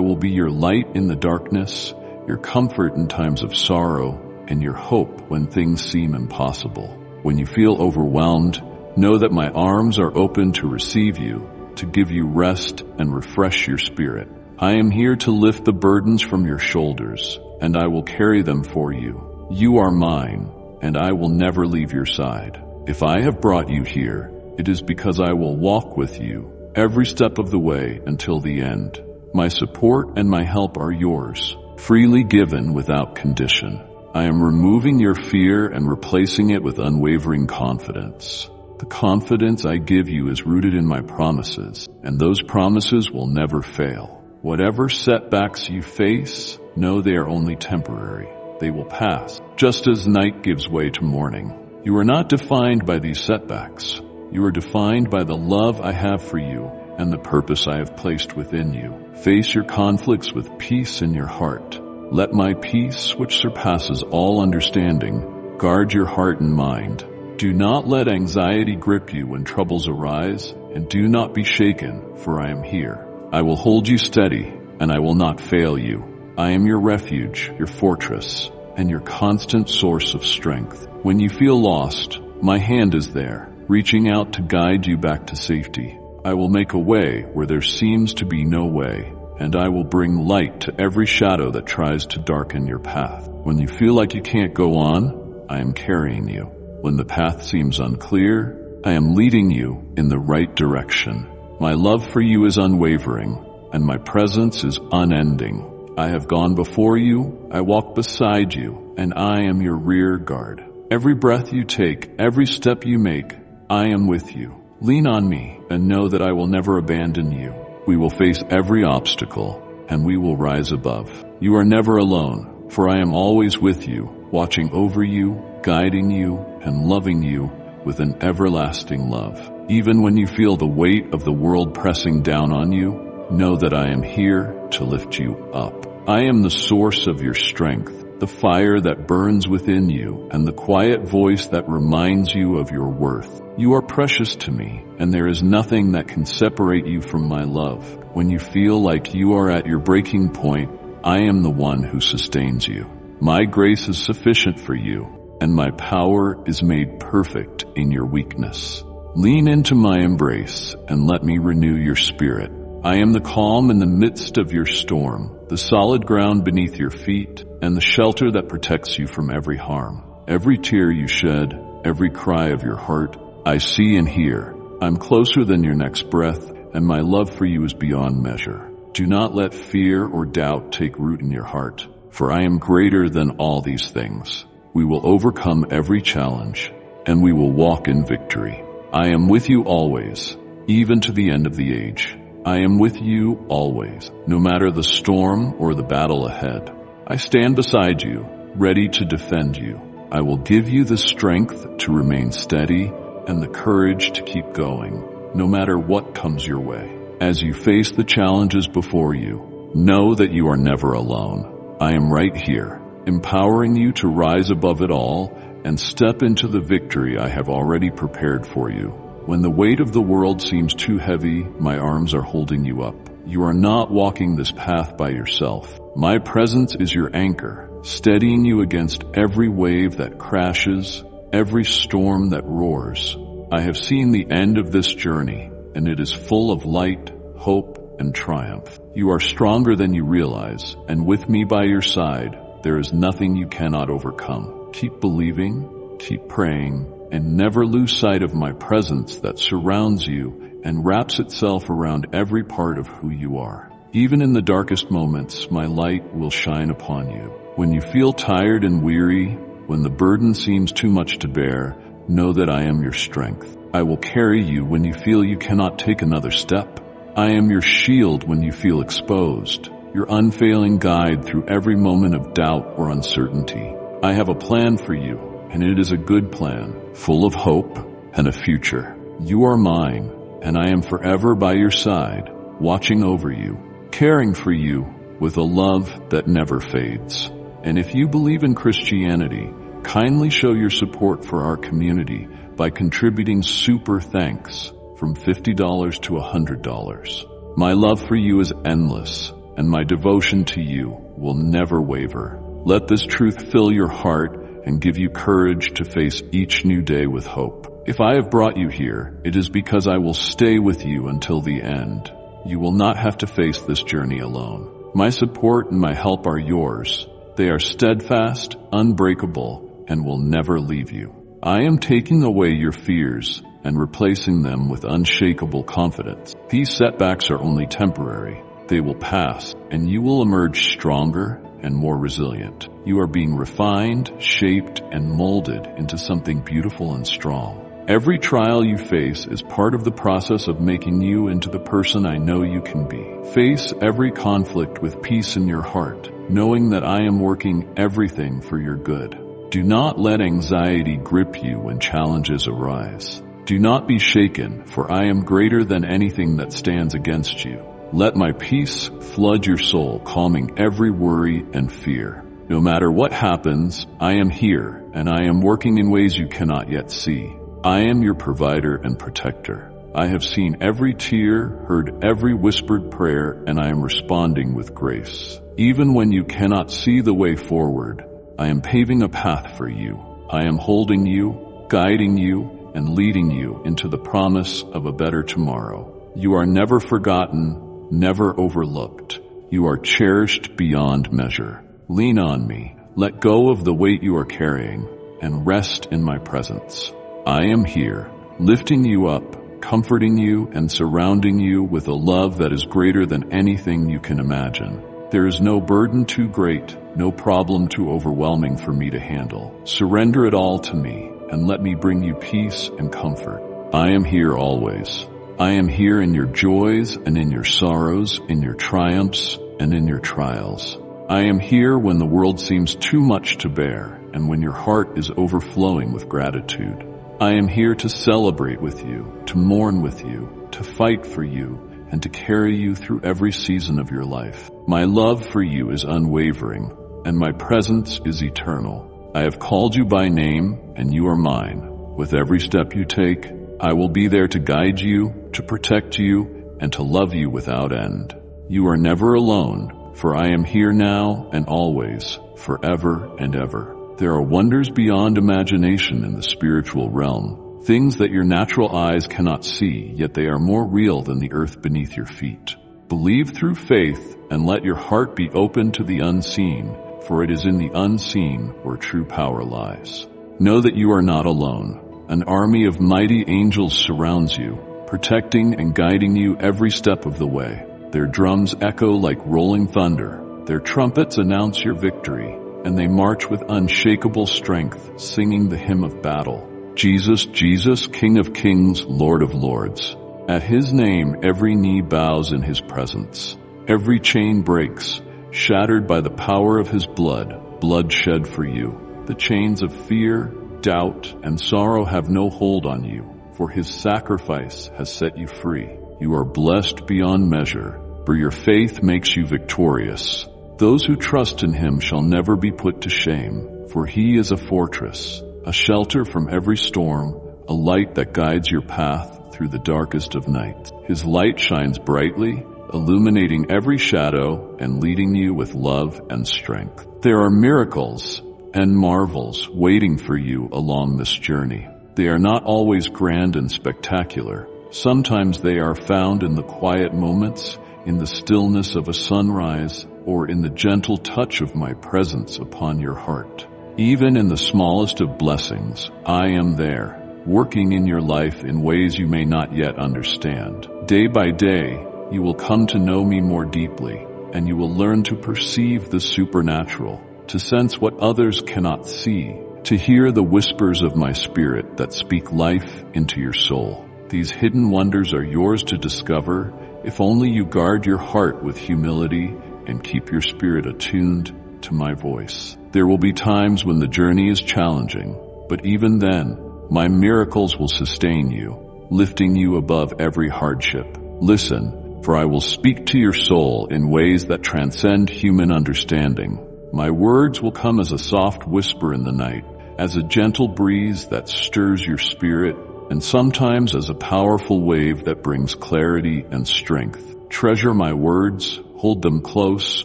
A: will be your light in the darkness, your comfort in times of sorrow, and your hope when things seem impossible. When you feel overwhelmed, know that my arms are open to receive you, to give you rest and refresh your spirit. I am here to lift the burdens from your shoulders, and I will carry them for you. You are mine, and I will never leave your side. If I have brought you here, it is because I will walk with you every step of the way until the end. My support and my help are yours, freely given without condition. I am removing your fear and replacing it with unwavering confidence. The confidence I give you is rooted in my promises, and those promises will never fail. Whatever setbacks you face, know they are only temporary. They will pass, just as night gives way to morning. You are not defined by these setbacks. You are defined by the love I have for you and the purpose I have placed within you. Face your conflicts with peace in your heart. Let my peace, which surpasses all understanding, guard your heart and mind. Do not let anxiety grip you when troubles arise, and do not be shaken, for I am here. I will hold you steady, and I will not fail you. I am your refuge, your fortress, and your constant source of strength. When you feel lost, my hand is there, reaching out to guide you back to safety. I will make a way where there seems to be no way, and I will bring light to every shadow that tries to darken your path. When you feel like you can't go on, I am carrying you. When the path seems unclear, I am leading you in the right direction. My love for you is unwavering, and my presence is unending. I have gone before you, I walk beside you, and I am your rear guard. Every breath you take, every step you make, I am with you. Lean on me and know that I will never abandon you. We will face every obstacle, and we will rise above. You are never alone, for I am always with you, watching over you, guiding you, and loving you with an everlasting love. Even when you feel the weight of the world pressing down on you, know that I am here to lift you up. I am the source of your strength, the fire that burns within you, and the quiet voice that reminds you of your worth. You are precious to me, and there is nothing that can separate you from my love. When you feel like you are at your breaking point, I am the one who sustains you. My grace is sufficient for you, and my power is made perfect in your weakness. Lean into my embrace and let me renew your spirit. I am the calm in the midst of your storm, the solid ground beneath your feet, and the shelter that protects you from every harm. Every tear you shed, every cry of your heart, I see and hear. I'm closer than your next breath, and my love for you is beyond measure. Do not let fear or doubt take root in your heart, for I am greater than all these things. We will overcome every challenge, and we will walk in victory. I am with you always, even to the end of the age. I am with you always, no matter the storm or the battle ahead. I stand beside you, ready to defend you. I will give you the strength to remain steady and the courage to keep going, no matter what comes your way. As you face the challenges before you, know that you are never alone. I am right here, empowering you to rise above it all and step into the victory I have already prepared for you. When the weight of the world seems too heavy, my arms are holding you up. You are not walking this path by yourself. My presence is your anchor, steadying you against every wave that crashes, every storm that roars. I have seen the end of this journey, and it is full of light, hope, and triumph. You are stronger than you realize, and with me by your side, there is nothing you cannot overcome. Keep believing, keep praying, and never lose sight of my presence that surrounds you and wraps itself around every part of who you are. Even in the darkest moments, my light will shine upon you. When you feel tired and weary, when the burden seems too much to bear, know that I am your strength. I will carry you when you feel you cannot take another step. I am your shield when you feel exposed, your unfailing guide through every moment of doubt or uncertainty. I have a plan for you, and it is a good plan, full of hope and a future. You are mine, and I am forever by your side, watching over you, caring for you with a love that never fades. And if you believe in Christianity, kindly show your support for our community by contributing super thanks from $50 to $100. My love for you is endless, and my devotion to you will never waver. Let this truth fill your heart and give you courage to face each new day with hope. If I have brought you here, it is because I will stay with you until the end. You will not have to face this journey alone. My support and my help are yours. They are steadfast, unbreakable, and will never leave you. I am taking away your fears and replacing them with unshakable confidence. These setbacks are only temporary. They will pass, and you will emerge stronger and more resilient. You are being refined, shaped, and molded into something beautiful and strong. Every trial you face is part of the process of making you into the person I know you can be. Face every conflict with peace in your heart, knowing that I am working everything for your good. Do not let anxiety grip you when challenges arise. Do not be shaken, for I am greater than anything that stands against you. Let my peace flood your soul, calming every worry and fear. No matter what happens, I am here, and I am working in ways you cannot yet see. I am your provider and protector. I have seen every tear, heard every whispered prayer, and I am responding with grace. Even when you cannot see the way forward, I am paving a path for you. I am holding you, guiding you, and leading you into the promise of a better tomorrow. You are never forgotten, never overlooked. You are cherished beyond measure. Lean on me, let go of the weight you are carrying, and rest in my presence. I am here, lifting you up, comforting you, and surrounding you with a love that is greater than anything you can imagine. There is no burden too great, no problem too overwhelming for me to handle. Surrender it all to me, and let me bring you peace and comfort. I am here always. I am here in your joys and in your sorrows, in your triumphs and in your trials. I am here when the world seems too much to bear, and when your heart is overflowing with gratitude. I am here to celebrate with you, to mourn with you, to fight for you, and to carry you through every season of your life. My love for you is unwavering, and my presence is eternal. I have called you by name, and you are mine. With every step you take, I will be there to guide you, to protect you, and to love you without end. You are never alone, for I am here now and always, forever and ever. There are wonders beyond imagination in the spiritual realm, things that your natural eyes cannot see, yet they are more real than the earth beneath your feet. Believe through faith and let your heart be open to the unseen, for it is in the unseen where true power lies. Know that you are not alone. An army of mighty angels surrounds you, protecting and guiding you every step of the way. Their drums echo like rolling thunder. Their trumpets announce your victory, and they march with unshakable strength, singing the hymn of battle. Jesus, Jesus, King of kings, Lord of lords. At his name, every knee bows in his presence. Every chain breaks, shattered by the power of his blood shed for you. The chains of fear, doubt, and sorrow have no hold on you, for his sacrifice has set you free. You are blessed beyond measure, for your faith makes you victorious. Those who trust in him shall never be put to shame, for he is a fortress, a shelter from every storm, a light that guides your path through the darkest of nights. His light shines brightly, illuminating every shadow and leading you with love and strength. There are miracles and marvels waiting for you along this journey. They are not always grand and spectacular. Sometimes they are found in the quiet moments, in the stillness of a sunrise, or in the gentle touch of my presence upon your heart. Even in the smallest of blessings, I am there, working in your life in ways you may not yet understand. Day by day, you will come to know me more deeply, and you will learn to perceive the supernatural, to sense what others cannot see, to hear the whispers of my spirit that speak life into your soul. These hidden wonders are yours to discover if only you guard your heart with humility and keep your spirit attuned to my voice. There will be times when the journey is challenging, but even then, my miracles will sustain you, lifting you above every hardship. Listen, for I will speak to your soul in ways that transcend human understanding. My words will come as a soft whisper in the night, as a gentle breeze that stirs your spirit, and sometimes as a powerful wave that brings clarity and strength. Treasure my words, hold them close,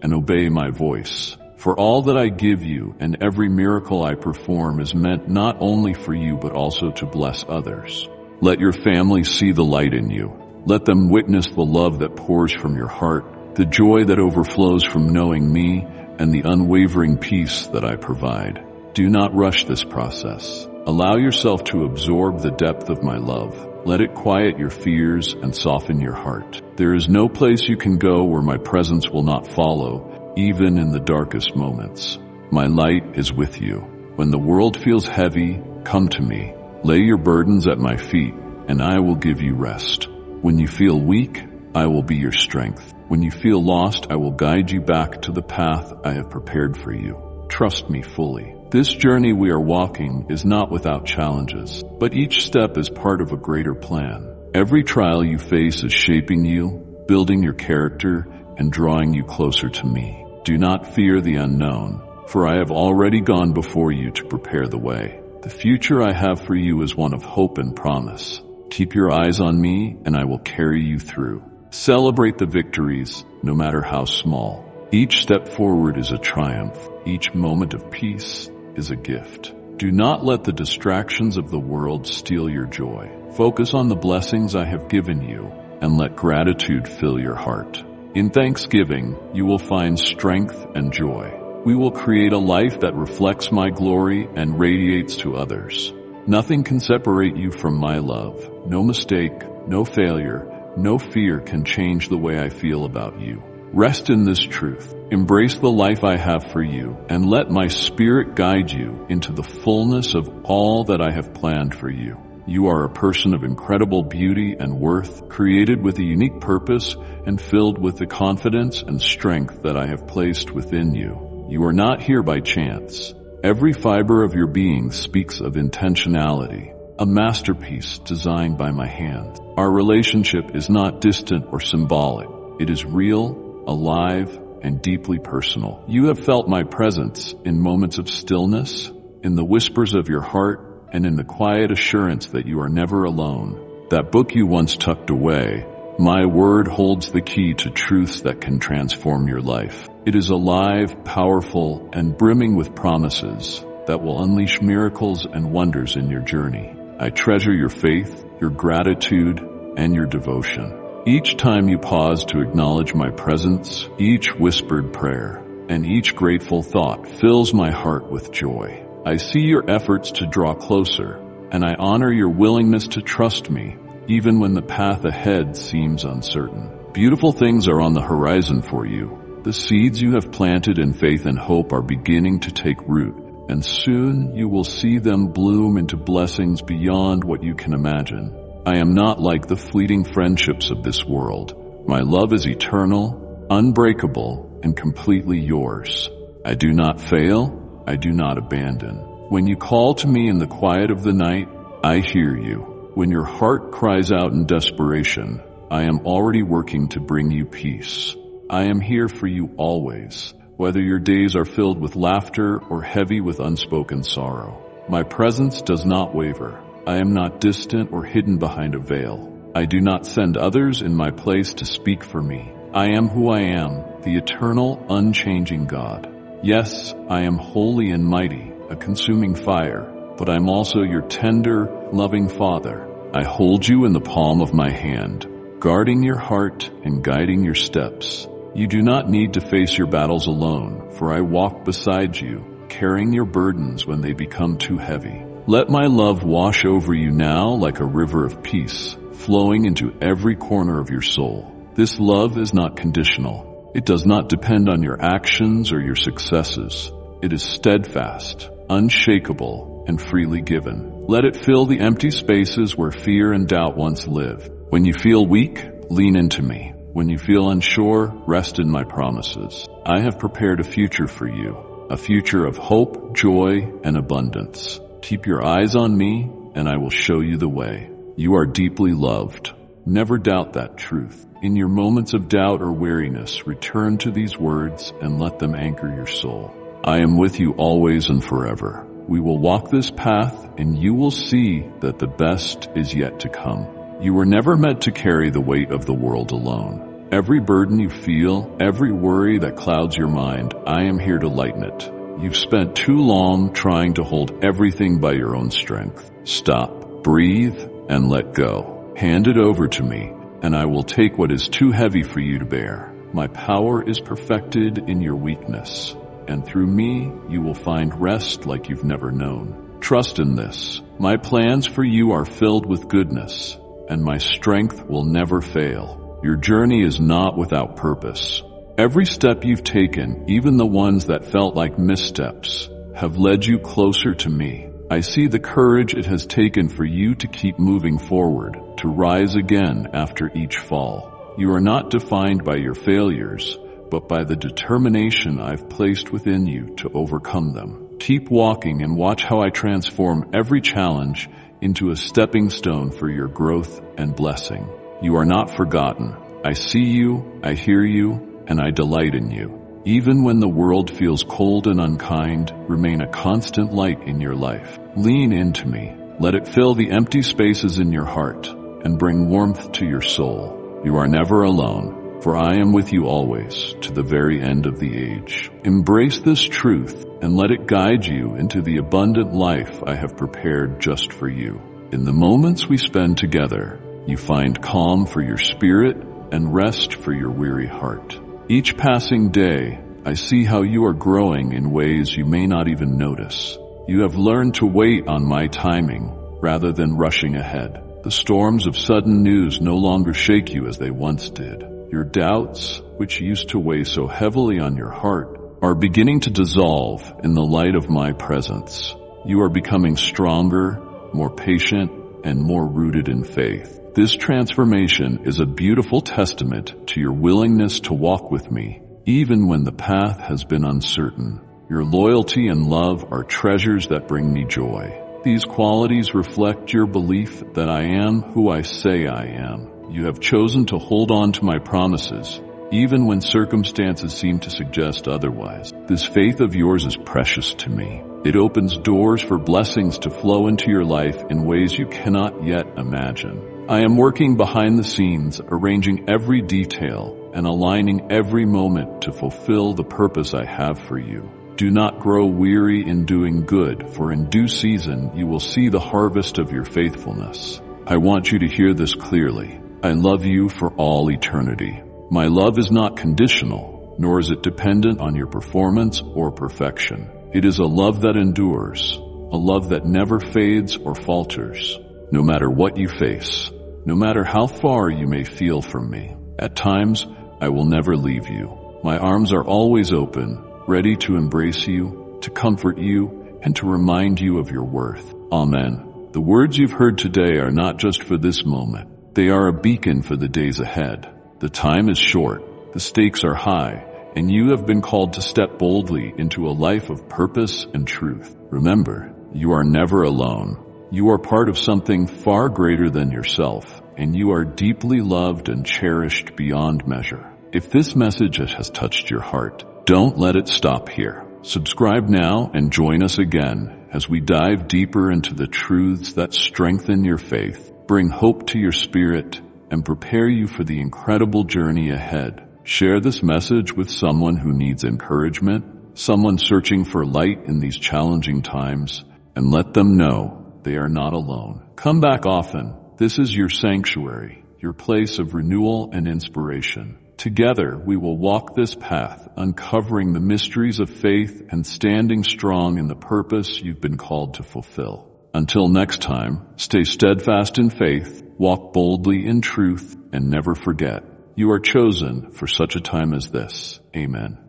A: and obey my voice. For all that I give you and every miracle I perform is meant not only for you but also to bless others. Let your family see the light in you. Let them witness the love that pours from your heart, the joy that overflows from knowing me, and the unwavering peace that I provide. Do not rush this process. Allow yourself to absorb the depth of my love. Let it quiet your fears and soften your heart. There is no place you can go where my presence will not follow, even in the darkest moments. My light is with you. When the world feels heavy, come to me. Lay your burdens at my feet, and I will give you rest. When you feel weak, I will be your strength. When you feel lost, I will guide you back to the path I have prepared for you. Trust me fully. This journey we are walking is not without challenges, but each step is part of a greater plan. Every trial you face is shaping you, building your character, and drawing you closer to me. Do not fear the unknown, for I have already gone before you to prepare the way. The future I have for you is one of hope and promise. Keep your eyes on me, and I will carry you through. Celebrate the victories, no matter how small. Each step forward is a triumph. Each moment of peace is a gift. Do not let the distractions of the world steal your joy. Focus on the blessings I have given you, and let gratitude fill your heart. In thanksgiving, you will find strength and joy. We will create a life that reflects my glory and radiates to others. Nothing can separate you from my love. No mistake, no failure, no fear can change the way I feel about you. Rest in this truth. Embrace the life I have for you, and let my spirit guide you into the fullness of all that I have planned for you. You are a person of incredible beauty and worth, created with a unique purpose and filled with the confidence and strength that I have placed within you. You are not here by chance. Every fiber of your being speaks of intentionality, a masterpiece designed by my hand. Our relationship is not distant or symbolic. It is real, alive, and deeply personal. You have felt my presence in moments of stillness, in the whispers of your heart, and in the quiet assurance that you are never alone. That book you once tucked away, my word, holds the key to truths that can transform your life. It is alive, powerful, and brimming with promises that will unleash miracles and wonders in your journey. I treasure your faith, your gratitude, and your devotion. Each time you pause to acknowledge my presence, each whispered prayer, and each grateful thought fills my heart with joy. I see your efforts to draw closer, and I honor your willingness to trust me, even when the path ahead seems uncertain. Beautiful things are on the horizon for you. The seeds you have planted in faith and hope are beginning to take root, and soon you will see them bloom into blessings beyond what you can imagine. I am not like the fleeting friendships of this world. My love is eternal, unbreakable, and completely yours. I do not fail. I do not abandon. When you call to me in the quiet of the night, I hear you. When your heart cries out in desperation, I am already working to bring you peace. I am here for you always, whether your days are filled with laughter or heavy with unspoken sorrow. My presence does not waver. I am not distant or hidden behind a veil. I do not send others in my place to speak for me. I am who I am, the eternal, unchanging God. Yes, I am holy and mighty, a consuming fire, but I'm also your tender, loving Father. I hold you in the palm of my hand, guarding your heart and guiding your steps. You do not need to face your battles alone, for I walk beside you, carrying your burdens when they become too heavy. Let my love wash over you now like a river of peace, flowing into every corner of your soul. This love is not conditional. It does not depend on your actions or your successes. It is steadfast, unshakable, and freely given. Let it fill the empty spaces where fear and doubt once lived. When you feel weak, lean into me. When you feel unsure, rest in my promises. I have prepared a future for you, a future of hope, joy, and abundance. Keep your eyes on me, and I will show you the way. You are deeply loved. Never doubt that truth. In your moments of doubt or weariness, return to these words and let them anchor your soul. I am with you always and forever. We will walk this path, and you will see that the best is yet to come. You were never meant to carry the weight of the world alone. Every burden you feel, every worry that clouds your mind, I am here to lighten it. You've spent too long trying to hold everything by your own strength. Stop, breathe, and let go. Hand it over to me, and I will take what is too heavy for you to bear. My power is perfected in your weakness, and through me you will find rest like you've never known. Trust in this. My plans for you are filled with goodness, and my strength will never fail. Your journey is not without purpose. Every step you've taken, even the ones that felt like missteps, have led you closer to me. I see the courage it has taken for you to keep moving forward, to rise again after each fall. You are not defined by your failures, but by the determination I've placed within you to overcome them. Keep walking and watch how I transform every challenge into a stepping stone for your growth and blessing. You are not forgotten. I see you, I hear you, and I delight in you. Even when the world feels cold and unkind, remain a constant light in your life. Lean into me. Let it fill the empty spaces in your heart and bring warmth to your soul. You are never alone, for I am with you always, to the very end of the age. Embrace this truth and let it guide you into the abundant life I have prepared just for you. In the moments we spend together, you find calm for your spirit and rest for your weary heart. Each passing day, I see how you are growing in ways you may not even notice. You have learned to wait on my timing rather than rushing ahead. The storms of sudden news no longer shake you as they once did. Your doubts, which used to weigh so heavily on your heart, are beginning to dissolve in the light of my presence. You are becoming stronger, more patient, and more rooted in faith. This transformation is a beautiful testament to your willingness to walk with me, even when the path has been uncertain. Your loyalty and love are treasures that bring me joy. These qualities reflect your belief that I am who I say I am. You have chosen to hold on to my promises, even when circumstances seem to suggest otherwise. This faith of yours is precious to me. It opens doors for blessings to flow into your life in ways you cannot yet imagine. I am working behind the scenes, arranging every detail and aligning every moment to fulfill the purpose I have for you. Do not grow weary in doing good, for in due season you will see the harvest of your faithfulness. I want you to hear this clearly. I love you for all eternity. My love is not conditional, nor is it dependent on your performance or perfection. It is a love that endures, a love that never fades or falters, no matter what you face, no matter how far you may feel from me. At times, I will never leave you. My arms are always open, ready to embrace you, to comfort you, and to remind you of your worth. Amen. The words you've heard today are not just for this moment. They are a beacon for the days ahead. The time is short, the stakes are high, and you have been called to step boldly into a life of purpose and truth. Remember, you are never alone. You are part of something far greater than yourself, and you are deeply loved and cherished beyond measure. If this message has touched your heart, don't let it stop here. Subscribe now and join us again as we dive deeper into the truths that strengthen your faith, bring hope to your spirit, and prepare you for the incredible journey ahead. Share this message with someone who needs encouragement, someone searching for light in these challenging times, and let them know they are not alone. Come back often. This is your sanctuary, your place of renewal and inspiration. Together, we will walk this path, uncovering the mysteries of faith and standing strong in the purpose you've been called to fulfill. Until next time, stay steadfast in faith, walk boldly in truth, and never forget, you are chosen for such a time as this. Amen.